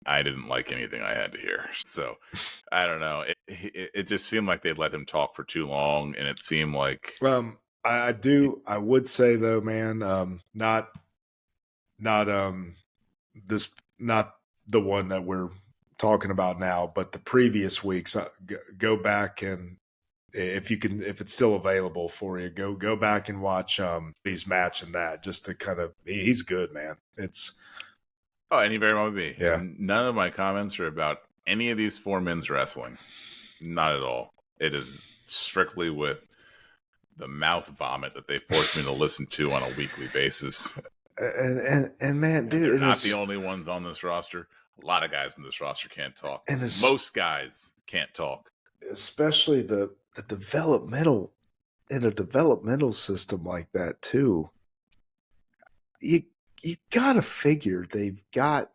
I didn't like anything I had to hear. So I don't know. It just seemed like they let him talk for too long, and it seemed like I would say though, man, not this, not the one that we're talking about now, but the previous weeks. Go back, and if it's still available for you, go back and watch these match and that, just to kind of, he's good, man. It's and he very well would be. Yeah. And none of my comments are about any of these 4 men's wrestling. Not at all. It is strictly with the mouth vomit that they force me to listen to on a weekly basis. And man, dude, they're not the only ones on this roster. A lot of guys in this roster can't talk. And most guys can't talk. Especially the developmental, in a developmental system like that too. You gotta figure they've got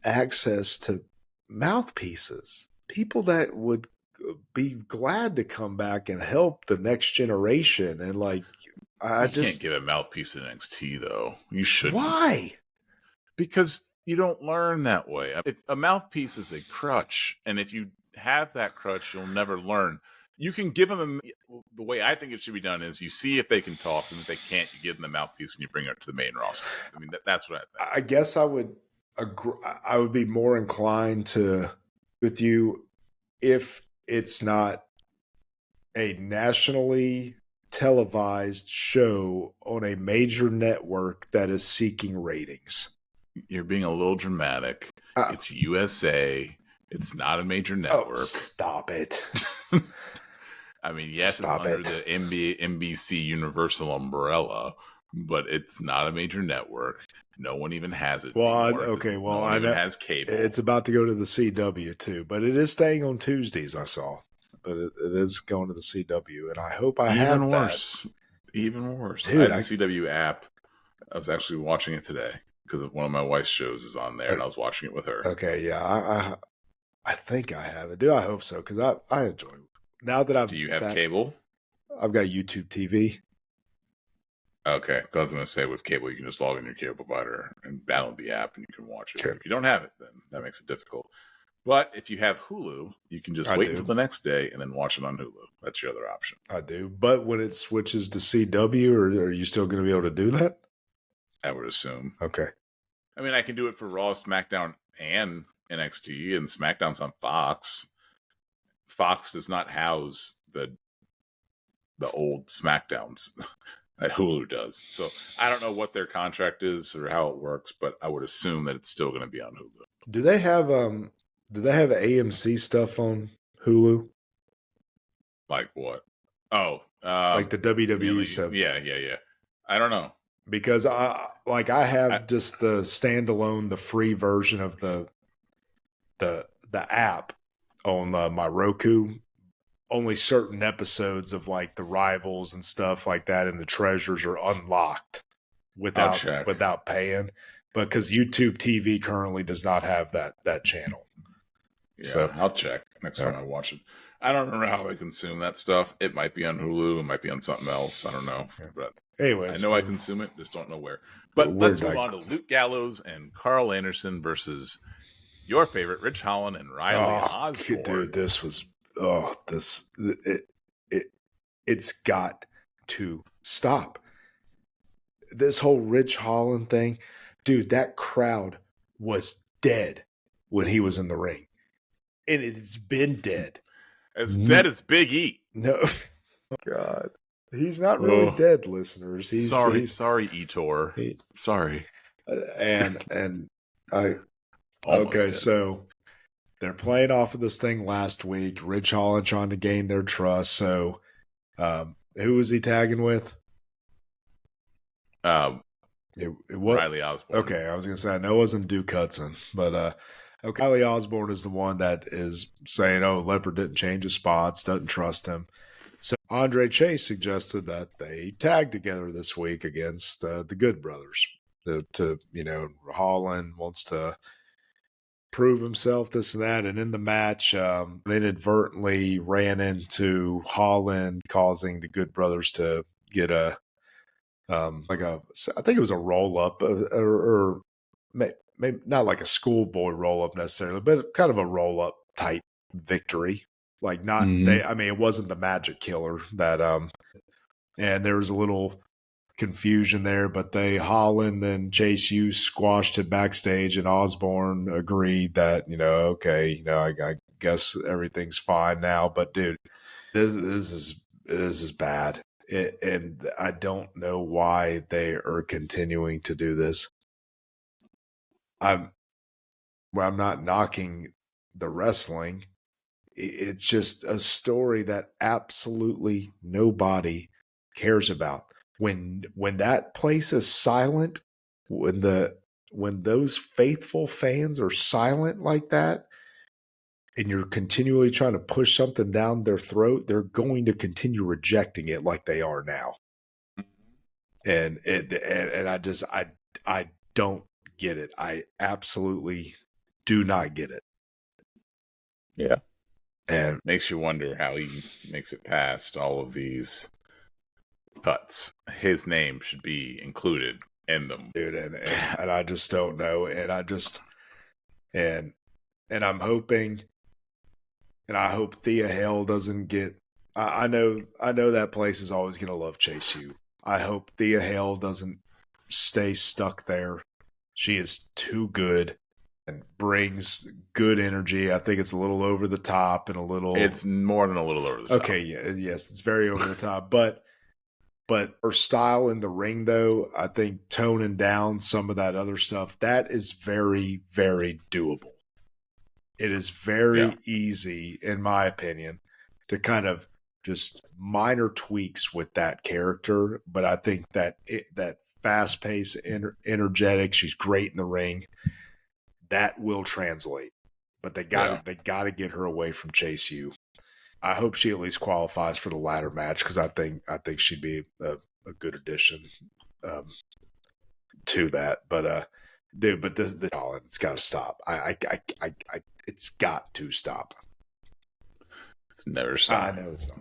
access to mouthpieces, people that would be glad to come back and help the next generation. And like, you can't give a mouthpiece to NXT though. You shouldn't. Why? Because you don't learn that way. A mouthpiece is a crutch, and if you have that crutch, you'll never learn. You can give them the way I think it should be done is you see if they can talk, and if they can't, you give them the mouthpiece and you bring it to the main roster. I mean, that's what I think. I guess I would agree. I would be more inclined to with you if it's not a nationally televised show on a major network that is seeking ratings. You're being a little dramatic. It's USA. It's not a major network. Oh, stop it. I mean, yes, it's under the NBC Universal umbrella, but it's not a major network. No one even has it. Well, no one even has cable. It's about to go to the CW too, but it is staying on Tuesdays, I saw. But it is going to the CW, and I hope I have that. Even worse. Dude, I have the CW app. I was actually watching it today because one of my wife's shows is on there, and I was watching it with her. Okay, yeah, I think I have it. Dude, I hope so, because I enjoy it. Now that I've... Do you have cable? I've got YouTube TV. Okay, I was going to say with cable, you can just log in your cable provider and download the app, and you can watch it. Okay. If you don't have it, then that makes it difficult. But if you have Hulu, you can just wait until the next day and then watch it on Hulu. That's your other option. I do. But when it switches to CW, are you still going to be able to do that? I would assume. Okay. I mean, I can do it for Raw, SmackDown, and NXT, and SmackDown's on Fox. Fox does not house the old SmackDowns that Hulu does. So I don't know what their contract is or how it works, but I would assume that it's still going to be on Hulu. Do they have AMC stuff on Hulu? Like what? Oh, like the WWE stuff. Yeah. I don't know. Because I have just the standalone, the free version of the app on my Roku. Only certain episodes of like the rivals and stuff like that, and the treasures are unlocked without paying. But because YouTube TV currently does not have that channel. Yeah, so I'll check next time I watch it. I don't know how I consume that stuff. It might be on Hulu. It might be on something else. I don't know. But anyways, I know I consume it. Just don't know where. But let's move on to Luke Gallows and Carl Anderson versus your favorite, Rich Holland and Riley Osborne. Dude, this was it's got to stop. This whole Rich Holland thing, dude, that crowd was dead when he was in the ring. And it's been dead. As dead as Big E. No. God. He's not really dead, listeners. Sorry, Etor. Sorry. And I almost dead. So they're playing off of this thing last week. Rich Holland trying to gain their trust. So who was he tagging with? It was Riley Osborne. Okay, I was going to say, I know it wasn't Duke Hudson, but okay, Riley Osborne is the one that is saying, oh, Leopard didn't change his spots, doesn't trust him. So Andre Chase suggested that they tag together this week against the Good Brothers. Holland wants to prove himself, this and that. And in the match, inadvertently ran into Holland, causing the Good Brothers to get I think it was a roll up, or maybe not like a schoolboy roll up necessarily, but kind of a roll up type victory. Like not they, I mean, it wasn't the Magic Killer that and there was a little confusion there, but Holland and Chase U squashed it backstage, and Osborne agreed that, okay, I guess everything's fine now. But dude, this is bad. And I don't know why they are continuing to do this. I'm not knocking the wrestling. It's just a story that absolutely nobody cares about. When that place is silent, when those faithful fans are silent like that, and you're continually trying to push something down their throat, they're going to continue rejecting it like they are now. And I don't get it. I absolutely do not get it. Yeah. And makes you wonder how he makes it past all of these cuts. His name should be included in them. Dude, and I just don't know. And I'm hoping, and I hope Thea Hale doesn't get. I know that place is always going to love Chase U. I hope Thea Hale doesn't stay stuck there. She is too good and brings good energy. I think it's a little over the top and a little. It's more than a little over the top. Okay, yes, it's very over the top. But her style in the ring, though, I think toning down some of that other stuff, that is very, very doable. It is very easy, in my opinion, to kind of just minor tweaks with that character. But I think that that fast-paced, energetic, she's great in the ring, that will translate. But they got to get her away from Chase U. I hope she at least qualifies for the ladder match, because I think she'd be a good addition to that. But dude, but it's got to stop. It's got to stop. Never stop. I know it's not.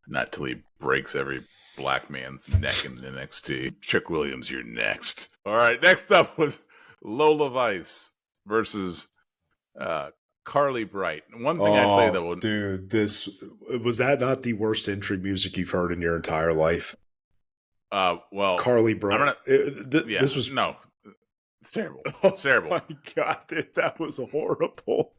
Not till he breaks every black man's neck in NXT. Trick Williams, you're next. All right, next up was Lola Vice versus Carly Bright. One thing I'd say that dude, was that not the worst entry music you've heard in your entire life? Well, Carly Bright. This was no, it's terrible. It's terrible. Oh my God, dude, that was horrible.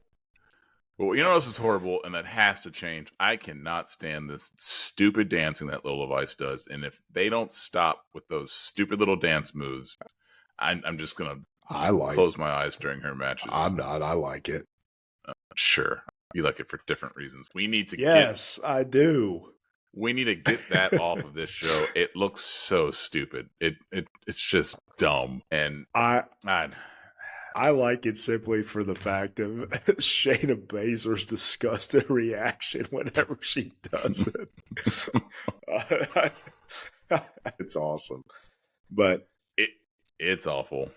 Well, you know this is horrible, and that has to change. I cannot stand this stupid dancing that Lola Vice does, and if they don't stop with those stupid little dance moves, I'm just gonna close my eyes during her matches. I'm not. I like it. Sure, you like it for different reasons. We need to. Yes, I do. We need to get that off of this show. It looks so stupid. It's just dumb, and I like it simply for the fact of Shayna Baszler's disgusted reaction whenever she does it. It's awesome, but it's awful,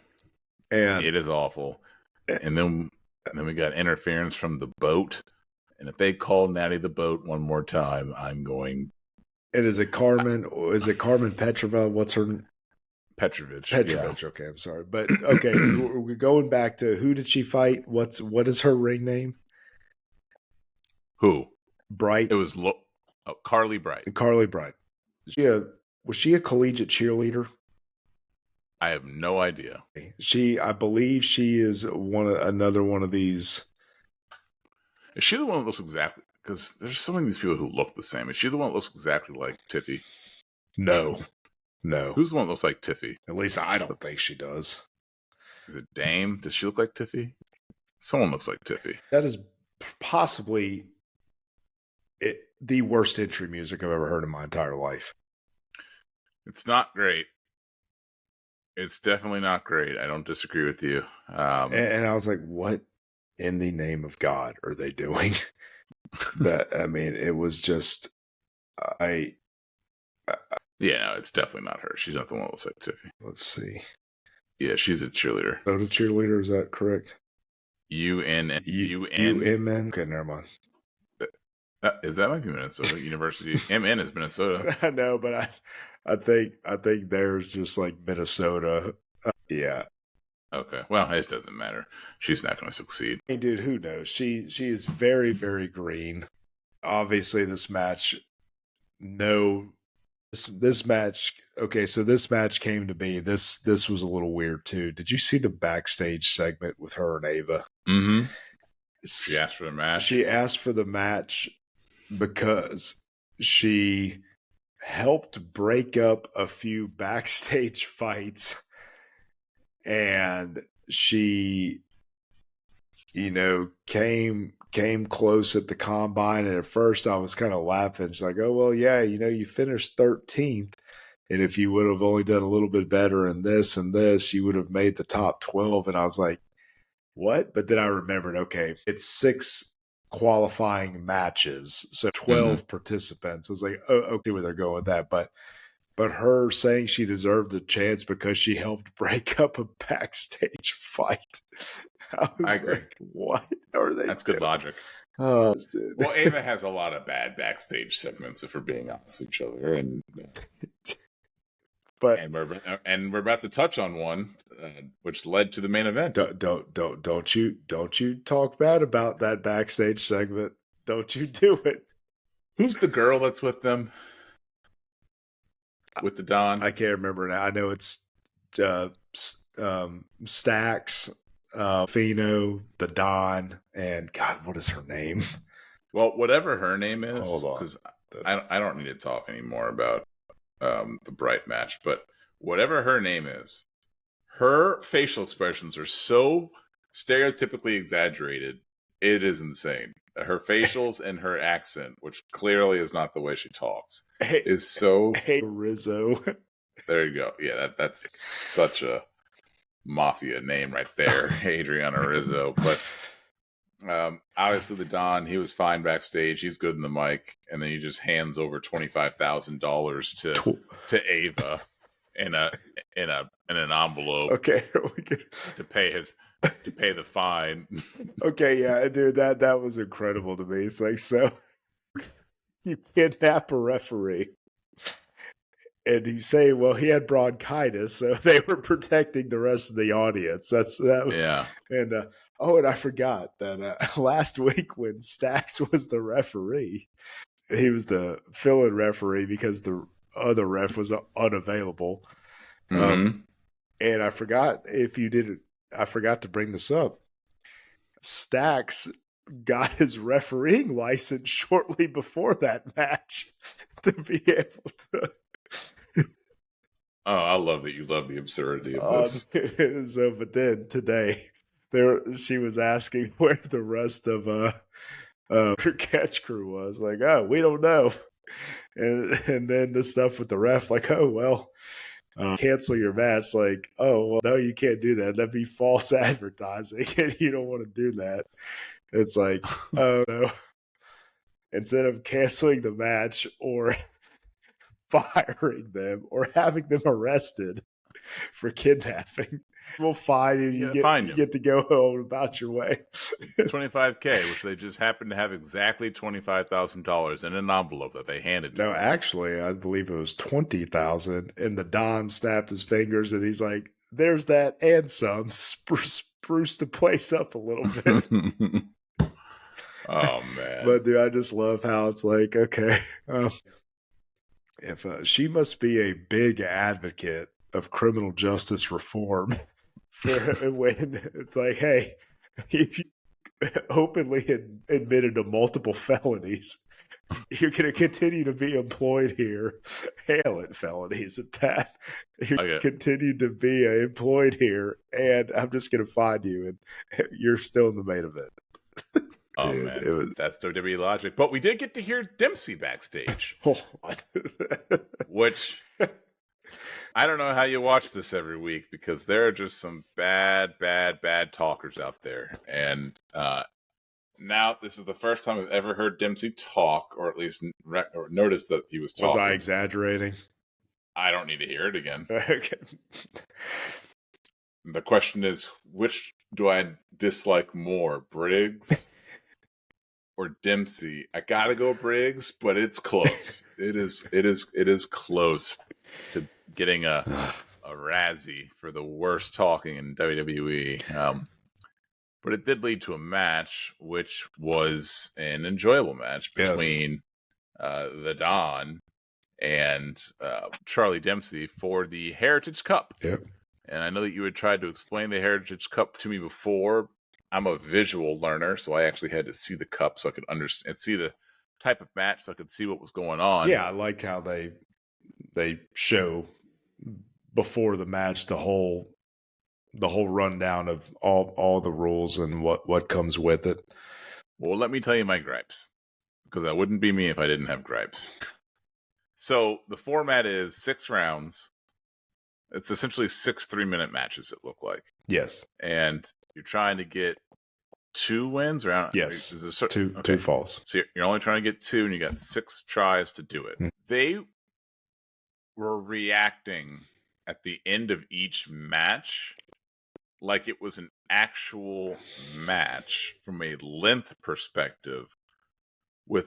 and it is awful. And then we got interference from the boat. And if they call Natty the boat one more time, I'm going. And is it Carmen? Is it Carmen Petrova? What's her? Petrovich. Yeah. Okay, I'm sorry, but okay, we're going back to who did she fight? What is her ring name? Who? Bright. It was Carly Bright. Carly Bright. Was she a collegiate cheerleader? I have no idea. I believe she is another one of these. Is she the one that looks exactly? Because there's so many of these people who look the same. Is she the one that looks exactly like Tiffy? No. Who's the one that looks like Tiffy? At least I don't think she does. Is it Dame? Does she look like Tiffy? Someone looks like Tiffy. That is possibly the worst entry music I've ever heard in my entire life. It's not great. It's definitely not great. I don't disagree with you. And I was like, what in the name of God are they doing? It was just, yeah, no, it's definitely not her. She's not the one that looks like Tiffy. Let's see. Yeah, she's a cheerleader. So the cheerleader, is that correct? UMN. Okay, never mind. Is that might be Minnesota University? MN is Minnesota. I know, but I think there's just like Minnesota. Yeah. Okay. Well, it doesn't matter. She's not going to succeed. Hey, dude, who knows? She is very, very green. Obviously, this match. No, this match. Okay, so this match came to be. This was a little weird too. Did you see the backstage segment with her and Ava? Mm-hmm. She asked for the match. She asked for the match because she helped break up a few backstage fights, and she, came close at the combine. And at first I was kind of laughing. She's like, oh, well, yeah, you finished 13th. And if you would have only done a little bit better in this and this, you would have made the top 12. And I was like, what? But then I remembered, okay, it's 6 qualifying matches, so 12 participants. I was like, oh, okay, where they're going with that. But her saying she deserved a chance because she helped break up a backstage fight. I agree. Like, what are they That's doing? Good logic. Oh, dude. Well, Ava has a lot of bad backstage segments, if we're being honest with each other, and we're about to touch on one, which led to the main event. Don't you talk bad about that backstage segment? Don't you do it? Who's the girl that's with them? With the Don? I can't remember now. I know it's Stax, Fino, the Don, and God, what is her name? Well, whatever her name is, hold on, because I don't need to talk anymore about the Bright match, but whatever her name is, her facial expressions are so stereotypically exaggerated. It is insane. Her facials and her accent, which clearly is not the way she talks, is so Rizzo. There you go. Yeah, that's such a mafia name right there, Adriana Rizzo. But obviously the Don, he was fine backstage. He's good in the mic, and then he just hands over $25,000 to Ava in an envelope. Okay, to pay the fine. Okay, yeah, dude, that was incredible to me. It's like, so you kidnap a referee. And you say, well, he had bronchitis, so they were protecting the rest of the audience. Yeah. And and I forgot that last week when Stax was the referee, he was the fill-in referee because the other ref was unavailable. Mm-hmm. And I forgot I forgot to bring this up. Stax got his refereeing license shortly before that match to be able to. Oh, I love that you love the absurdity of this. So, but then today, she was asking where the rest of her catch crew was. Like, oh, we don't know. And then the stuff with the ref, like, oh well, cancel your match. Like, oh well, no, you can't do that. That'd be false advertising, and you don't want to do that. It's like, oh no. Instead of canceling the match or firing them or having them arrested for kidnapping, we'll fine you. You get to go home about your way. $25,000, which they just happened to have exactly $25,000 in an envelope that they handed to No, them. actually, I believe it was $20,000. And the Don snapped his fingers and he's like, "There's that and some. Spruce the place up a little bit." Oh man! But dude, I just love how it's like, okay. If she must be a big advocate of criminal justice reform for when it's like, hey, if you openly admitted to multiple felonies, you're going to continue to be employed here. Hail it, felonies at that. You continue to be employed here, and I'm just going to find you, and you're still in the main event. Oh, dude, man. That's WWE logic. But we did get to hear Dempsey backstage. Which, I don't know how you watch this every week, because there are just some bad talkers out there. And now this is the first time I've ever heard Dempsey talk, or at least noticed that he was talking. Was I exaggerating? I don't need to hear it again. Okay. The question is, which do I dislike more, Briggs or Dempsey? I gotta go Briggs, but it's close. It is close to getting a Razzie for the worst talking in WWE. But it did lead to a match, which was an enjoyable match between the Don and Charlie Dempsey for the Heritage Cup. Yep. And I know that you had tried to explain the Heritage Cup to me before. I'm a visual learner, so I actually had to see the cup so I could understand, see the type of match, so I could see what was going on. Yeah, I liked how they show before the match the whole rundown of all the rules and what comes with it. Well, let me tell you my gripes, because that wouldn't be me if I didn't have gripes. So the format is 6 rounds. It's essentially 6 3-minute matches, it looked like. Yes. And you're trying to get 2 wins? Yes. Two falls. So you're only trying to get 2, and you got 6 tries to do it. They were reacting at the end of each match like it was an actual match from a length perspective.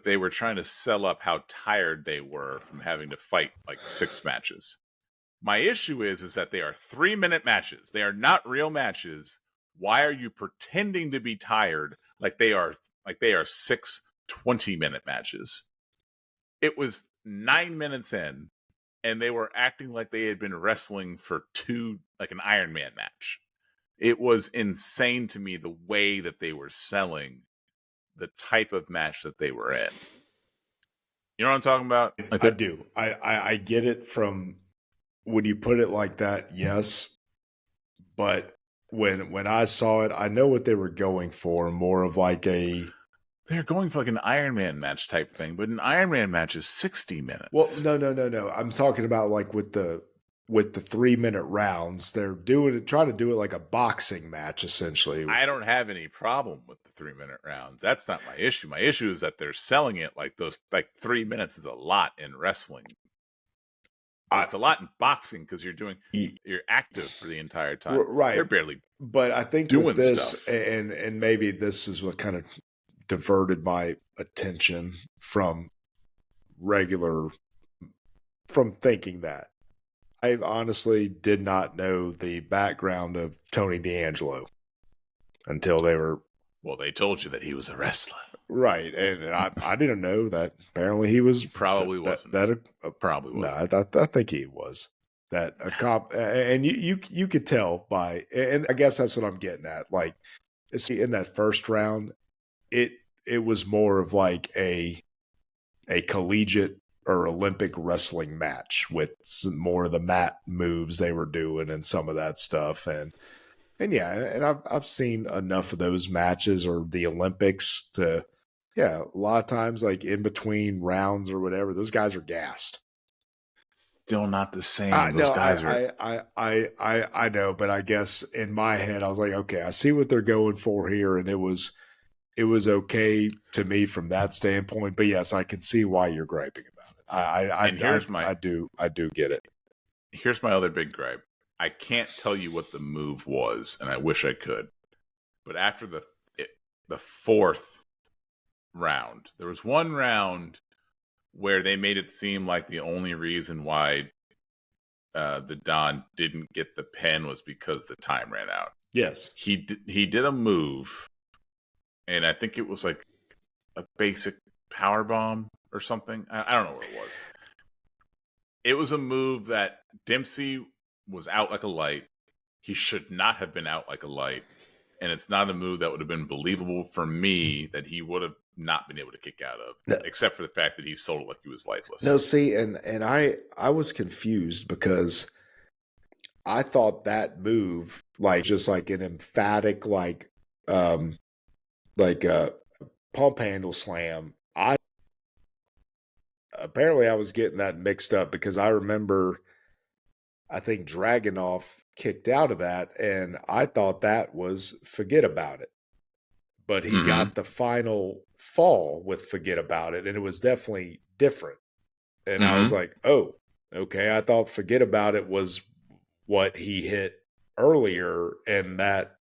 They were trying to sell up how tired they were from having to fight like 6 matches. My issue is that they are 3-minute matches. They are not real matches. Why are you pretending to be tired like they are 6 20-minute matches? It was 9 minutes in, and they were acting like they had been wrestling for 2, like an Iron Man match. It was insane to me the way that they were selling the type of match that they were in. You know what I'm talking about? I do. I get it from when you put it like that, yes. But when I saw it, I know what they were going for, more of like a... They're going for like an Iron Man match type thing, but an Iron Man match is 60 minutes. Well, no. I'm talking about like with the 3-minute rounds, they're trying to do it like a boxing match, essentially. I don't have any problem with the 3-minute rounds. That's not my issue. My issue is that they're selling it like 3 minutes is a lot in wrestling. It's a lot in boxing because you're active for the entire time. Right. They're barely But I think doing with this, stuff. And maybe this is what kind of diverted my attention from thinking that. I honestly did not know the background of Tony D'Angelo until they were... Well, they told you that he was a wrestler. Right. And I didn't know that apparently he was... Probably wasn't. Probably wasn't. No, I think he was. That a cop... And you could tell by... And I guess that's what I'm getting at. Like, in that first round, it was more of like a collegiate or Olympic wrestling match with some more of the mat moves they were doing and some of that stuff. And yeah, and I've seen enough of those matches or the Olympics to, a lot of times like in between rounds or whatever, those guys are gassed. Still not the same. Those guys are... I know, but I guess in my head I was like, okay, I see what they're going for here, and it was okay to me from that standpoint. But yes, I can see why you're griping about it. I do get it. Here's my other big gripe. I can't tell you what the move was, and I wish I could. But after the 4th round, there was one round where they made it seem like the only reason why the Don didn't get the pin was because the time ran out. Yes. He did a move, and I think it was like a basic power bomb or something. I don't know what it was. It was a move that Dempsey was out like a light. He should not have been out like a light. And it's not a move that would have been believable for me that he would have not been able to kick out of, except for the fact that he sold it like he was lifeless. No, see, and I was confused because I thought that move, like just like an emphatic, like a pump handle slam. Apparently I was getting that mixed up because I remember, I think Dragunov kicked out of that, and I thought that was Forget About It. But he got the final fall with Forget About It, and it was definitely different. And I was like, oh, okay. I thought Forget About It was what he hit earlier, and that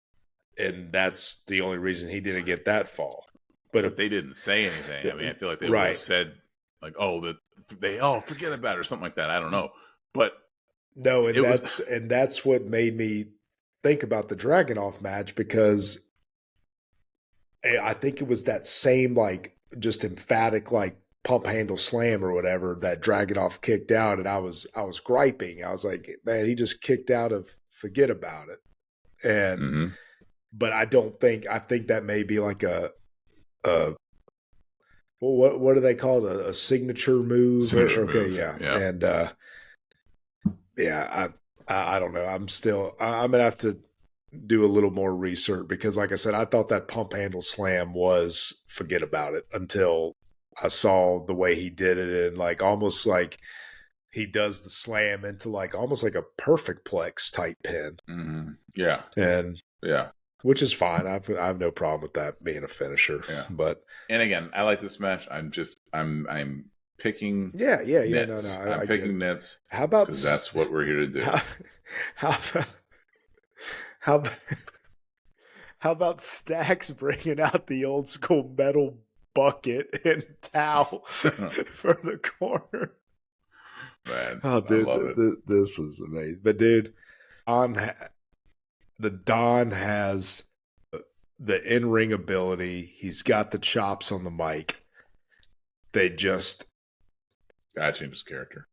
and that's the only reason he didn't get that fall. But they didn't say anything. I mean, I feel like they would have said, like, oh, forget about it or something like that. I don't know. But no, and that's what made me think about the Dragunov match, because I think it was that same, like, just emphatic, like, pump handle slam or whatever that Dragunov kicked out, and I was griping. I was like, man, he just kicked out of forget about it. And but I think that may be like a what do they call it? A signature move? Signature move. Yeah. And I don't know. I'm gonna have to do a little more research, because, like I said, I thought that pump handle slam was forget about it until I saw the way he did it, and like almost like he does the slam into like almost like a perfect plex type pin. Yeah, and yeah, which is fine. I have no problem with that being a finisher. Yeah, but and again, I like this match. I'm picking. Yeah. Nits. No. I'm picking nits. How about, because that's what we're here to do. How about Stacks bringing out the old school metal bucket and towel for the corner? Man, oh, dude, I love it. This is amazing. But dude, Don has the in-ring ability. He's got the chops on the mic. They just gotta change his character.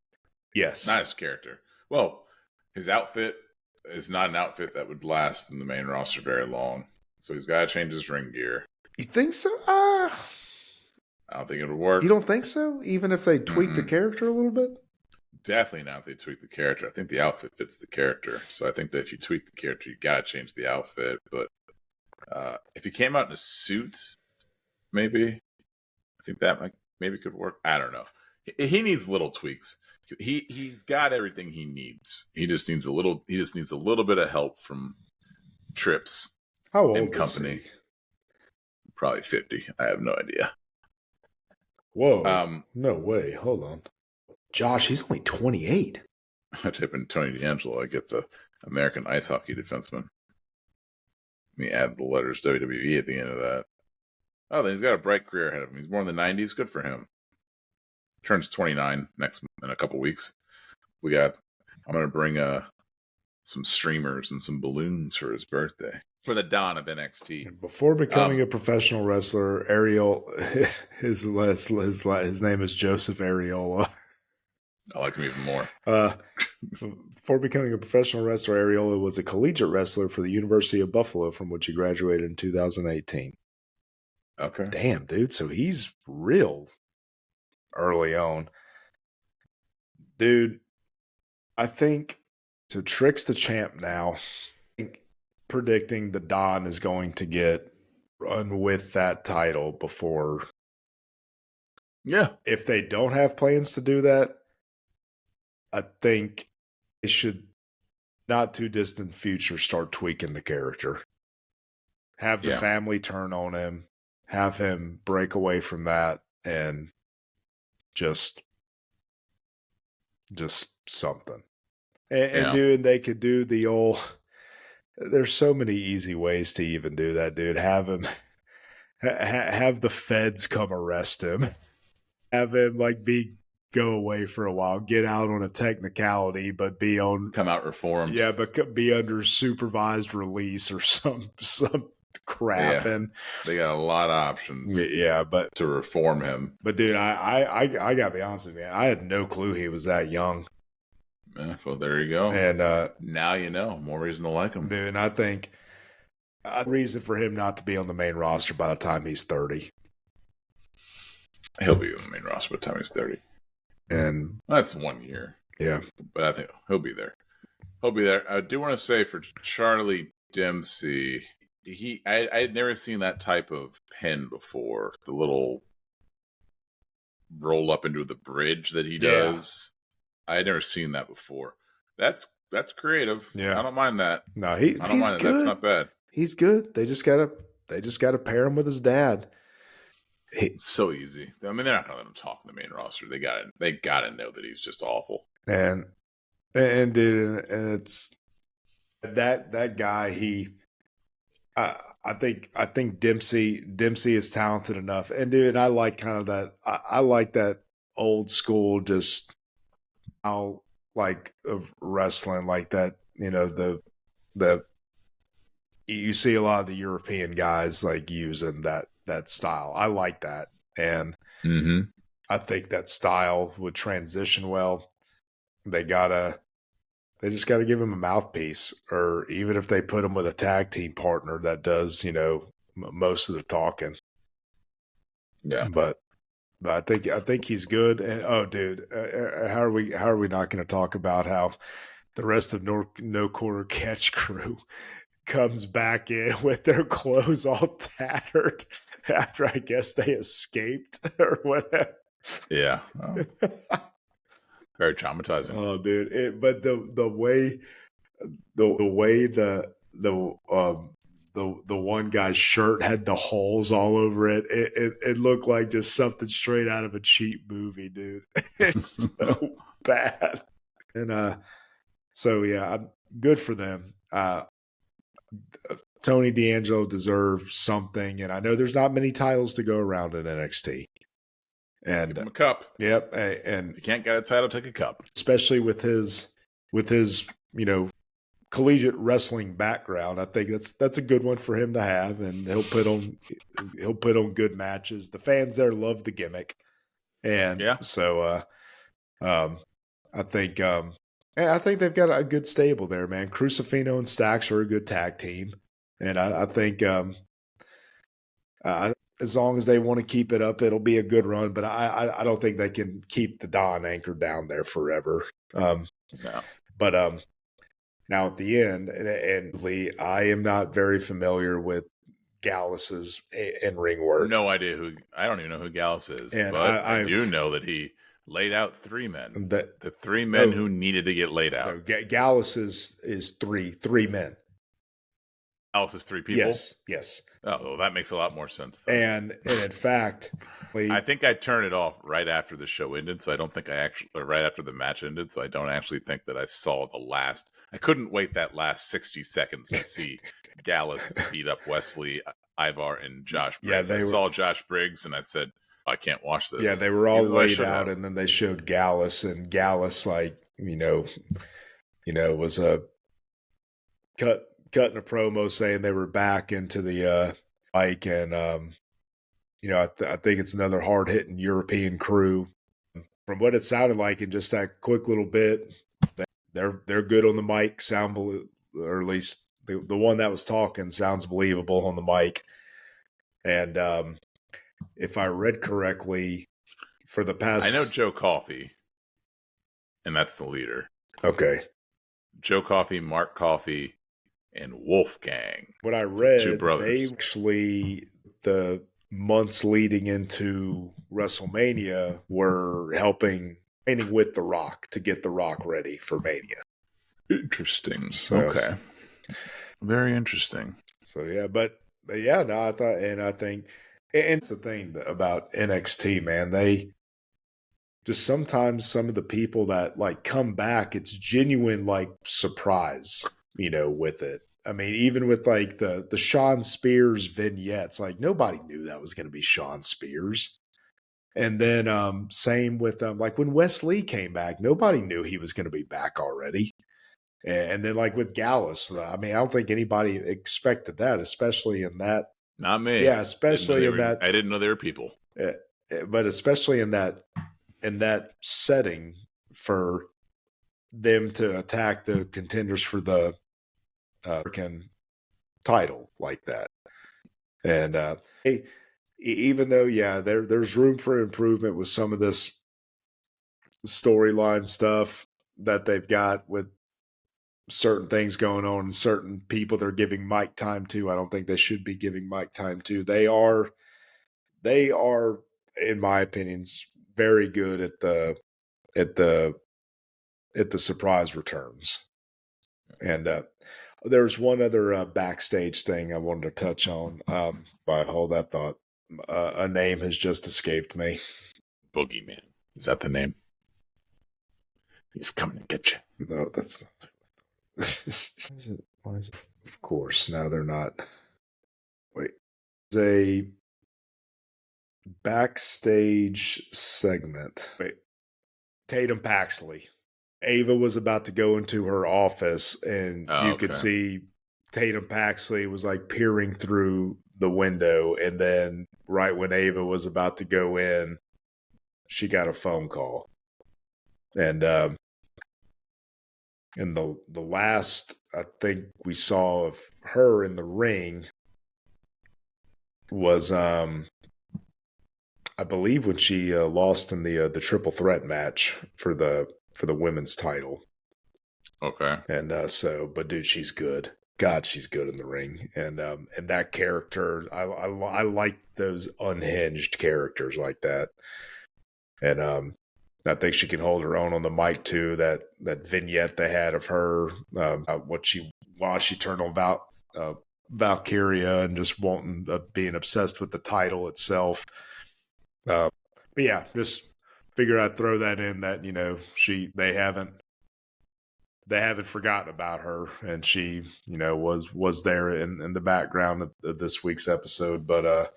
Yes, not his character. Well, his outfit is not an outfit that would last in the main roster very long. So he's got to change his ring gear. You think so? I don't think it would work. You don't think so? Even if they tweak the character a little bit? Definitely not if they tweak the character. I think the outfit fits the character. So I think that if you tweak the character, you got to change the outfit. But if he came out in a suit, maybe. I think that maybe could work. I don't know. He needs little tweaks. He's got everything he needs. He just needs a little bit of help from Trips and company. Probably 50. I have no idea. Whoa. No way. Hold on. Josh, he's only 28. I type in Tony D'Angelo, I get the American ice hockey defenseman. Let me add the letters WWE at the end of that. Oh, then he's got a bright career ahead of him. He's born in the 90s. Good for him. Turns 29 in a couple weeks. I'm going to bring some streamers and some balloons for his birthday. For the dawn of NXT. Before becoming a professional wrestler, Ariel, his name is Joseph Areola. I like him even more. Before becoming a professional wrestler, Areola was a collegiate wrestler for the University of Buffalo, from which he graduated in 2018. Okay. Damn, dude. So he's real early on. Dude, I think so. Trick's the champ now. Predicting the Don is going to get run with that title before. Yeah. If they don't have plans to do that, I think they should, not too distant future, start tweaking the character. Have the family turn on him. Have him break away from that and just something. And they could do the old. There's so many easy ways to even do that, dude. Have him, have the feds come arrest him. Have him go away for a while, get out on a technicality, but come out reformed. Yeah, but be under supervised release or some crap. And they got a lot of options. Yeah, but to reform him. But dude, I gotta be honest with you, man. I had no clue he was that young. Yeah, well, there you go. And now you know. More reason to like him. Dude, and I think a reason for him not to be on the main roster by the time he's 30. He'll be on the main roster by the time he's 30. And that's 1 year. Yeah. But I think he'll be there. I do want to say for Charlie Dempsey, I had never seen that type of pin before. The little roll up into the bridge that he does. I had never seen that before. That's creative. Yeah, I don't mind that. No, I don't mind good. That's not bad. He's good. They just gotta pair him with his dad. It's so easy. I mean, they're not gonna let him talk in the main roster. They gotta know that he's just awful. And dude, and it's that guy. I think Dempsey is talented enough, and dude, I like kind of that. I like that old school, just how like of wrestling, like that. You know, the you see a lot of the European guys like using that style. I like that, and Mm-hmm. I think that style would transition well. They gotta They just got to give him a mouthpiece, or even if they put him with a tag team partner that does, most of the talking. Yeah. But I think he's good. And oh, dude, how are we not going to talk about how the rest of No Quarter Catch crew comes back in with their clothes all tattered after I guess they escaped or whatever. Yeah. Oh, very traumatizing. Oh, dude! But the way the way the one guy's shirt had the holes all over it. It looked like just something straight out of a cheap movie, dude. It's so bad. And so yeah, I'm good for them. Tony D'Angelo deserves something, and I know there's not many titles to go around in NXT. Give him And a cup. yep, If and you can't get a title, take a cup. especially with his collegiate wrestling background, I think that's a good one for him to have, and he'll put on good matches. The fans there love the gimmick, and Yeah. so I think I think they've got a good stable there, man. Crucifino and Stacks are a good tag team, and I think as long as they want to keep it up, it'll be a good run. But I don't think they can keep the Don anchor down there forever. No. But now at the end, and Lee, I am not very familiar with Gallus's in ring work. No idea who. I don't even know who Gallus is, And but I I've do know that he laid out three men. that The three men who needed to get laid out. no, Gallus is three men. Gallus is three people. Yes. Oh, well, that makes a lot more sense. Then. And in fact, I think I turned it off right after the show ended, so I don't think or right after the match ended, so I don't actually think that I saw the last. I couldn't wait that last 60 seconds to see Gallus beat up Wesley, Ivar, and Josh Briggs. I saw Josh Briggs, and I said, I can't watch this. Yeah, they were all laid out, and then they showed Gallus, and Gallus, like was cutting a promo saying they were back into the mic, and I think it's another hard hitting European crew. From what it sounded like in just that quick little bit, they're good on the mic, or at least the one that was talking sounds believable on the mic. And if I read correctly, for the past, I know Joe Coffey, and that's the leader. Okay, Joe Coffey, Mark Coffey, and Wolfgang. What I read, two brothers. they actually the months leading into WrestleMania were helping training with The Rock to get The Rock ready for Mania. Interesting. So, okay. Very interesting. So yeah, but yeah, no, I think, and it's the thing about NXT, man. They just sometimes some of the people that like come back, it's genuine like surprise, with it. I mean, even with like the Sean Spears vignettes, like nobody knew that was going to be Sean Spears. And then same with like when Wes Lee came back, nobody knew he was going to be back already. And then like with Gallus, I mean, I don't think anybody expected that, especially in that. Not me. Yeah, especially in that. I didn't know they were people. But especially in that setting for them to attack the contenders for the American title like that. And even though, yeah, there's room for improvement with some of this storyline stuff that they've got with certain things going on and certain people they're giving mic time to. I don't think they should be giving mic time to. They are, in my opinions, very good at the surprise returns. And there's one other backstage thing I wanted to touch on. But hold that thought. A name has just escaped me. Boogeyman. Is that the name? He's coming to get you. No, that's not. Of course. No, they're not. Wait, a backstage segment. Wait, Tatum Paxley. Ava was about to go into her office, and you could see Tatum Paxley was like peering through the window, and then right when Ava was about to go in, she got a phone call, and the last I think we saw of her in the ring was I believe when she lost in the triple threat match for the women's title. Okay. And but dude, she's good. God, she's good in the ring. And that character, I like those unhinged characters like that. And I think she can hold her own on the mic too. That vignette they had of her, while she turned on Valkyria and just wanting being obsessed with the title itself. But yeah, just figure I'd throw that in that they haven't forgotten about her, and she was there in the background of this week's episode. But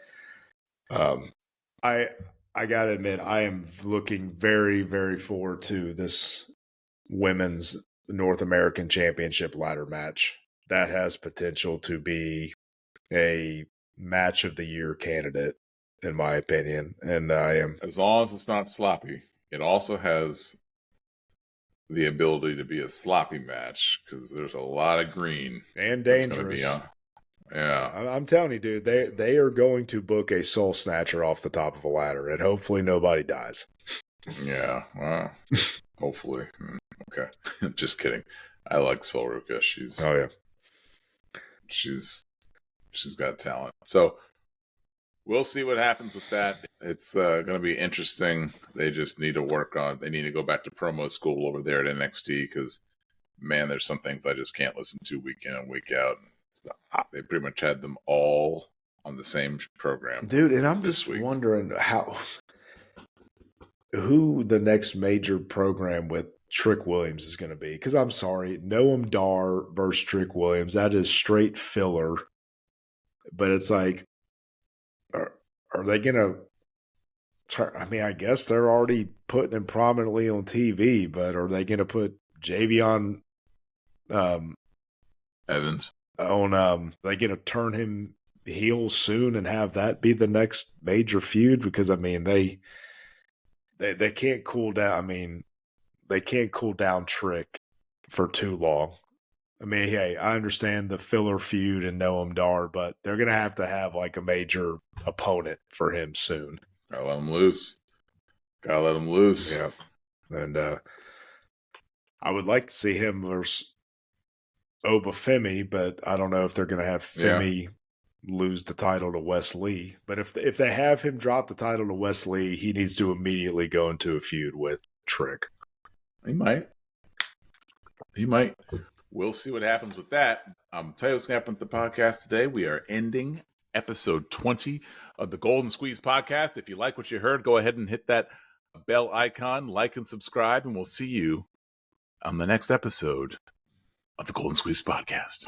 I gotta admit, I am looking very, very forward to this women's North American Championship ladder match. That has potential to be a match of the year candidate, in my opinion. And I am, as long as it's not sloppy. It also has the ability to be a sloppy match because there's a lot of green and dangerous. Yeah, I'm telling you, dude, they are going to book a soul snatcher off the top of a ladder, and hopefully nobody dies. Yeah, well, hopefully. Okay, just kidding. I like Sol Ruka. She's got talent. So we'll see what happens with that. It's going to be interesting. They just need to work on. They need to go back to promo school over there at NXT because, man, there's some things I just can't listen to week in and week out. They pretty much had them all on the same program, dude. And I'm just wondering who the next major program with Trick Williams is going to be. Because I'm sorry, Noam Dar versus Trick Williams, that is straight filler. But it's like, are they going to? I mean, I guess they're already putting him prominently on TV, but are they going to put Javion Evans on? They going to turn him heel soon and have that be the next major feud? Because I mean, they can't cool down. I mean, they can't cool down Trick for too long. I mean, hey, I understand the filler feud and Noam Dar, but they're going to have like a major opponent for him soon. Gotta let him loose. Yeah. And I would like to see him versus Oba Femi, but I don't know if they're going to have Femi lose the title to Wes Lee. But if they have him drop the title to Wes Lee, he needs to immediately go into a feud with Trick. He might. We'll see what happens with that. Tell you what's going to happen with the podcast today. We are ending episode 20 of the Golden Squeeze podcast. If you like what you heard, go ahead and hit that bell icon, like and subscribe, and we'll see you on the next episode of the Golden Squeeze podcast.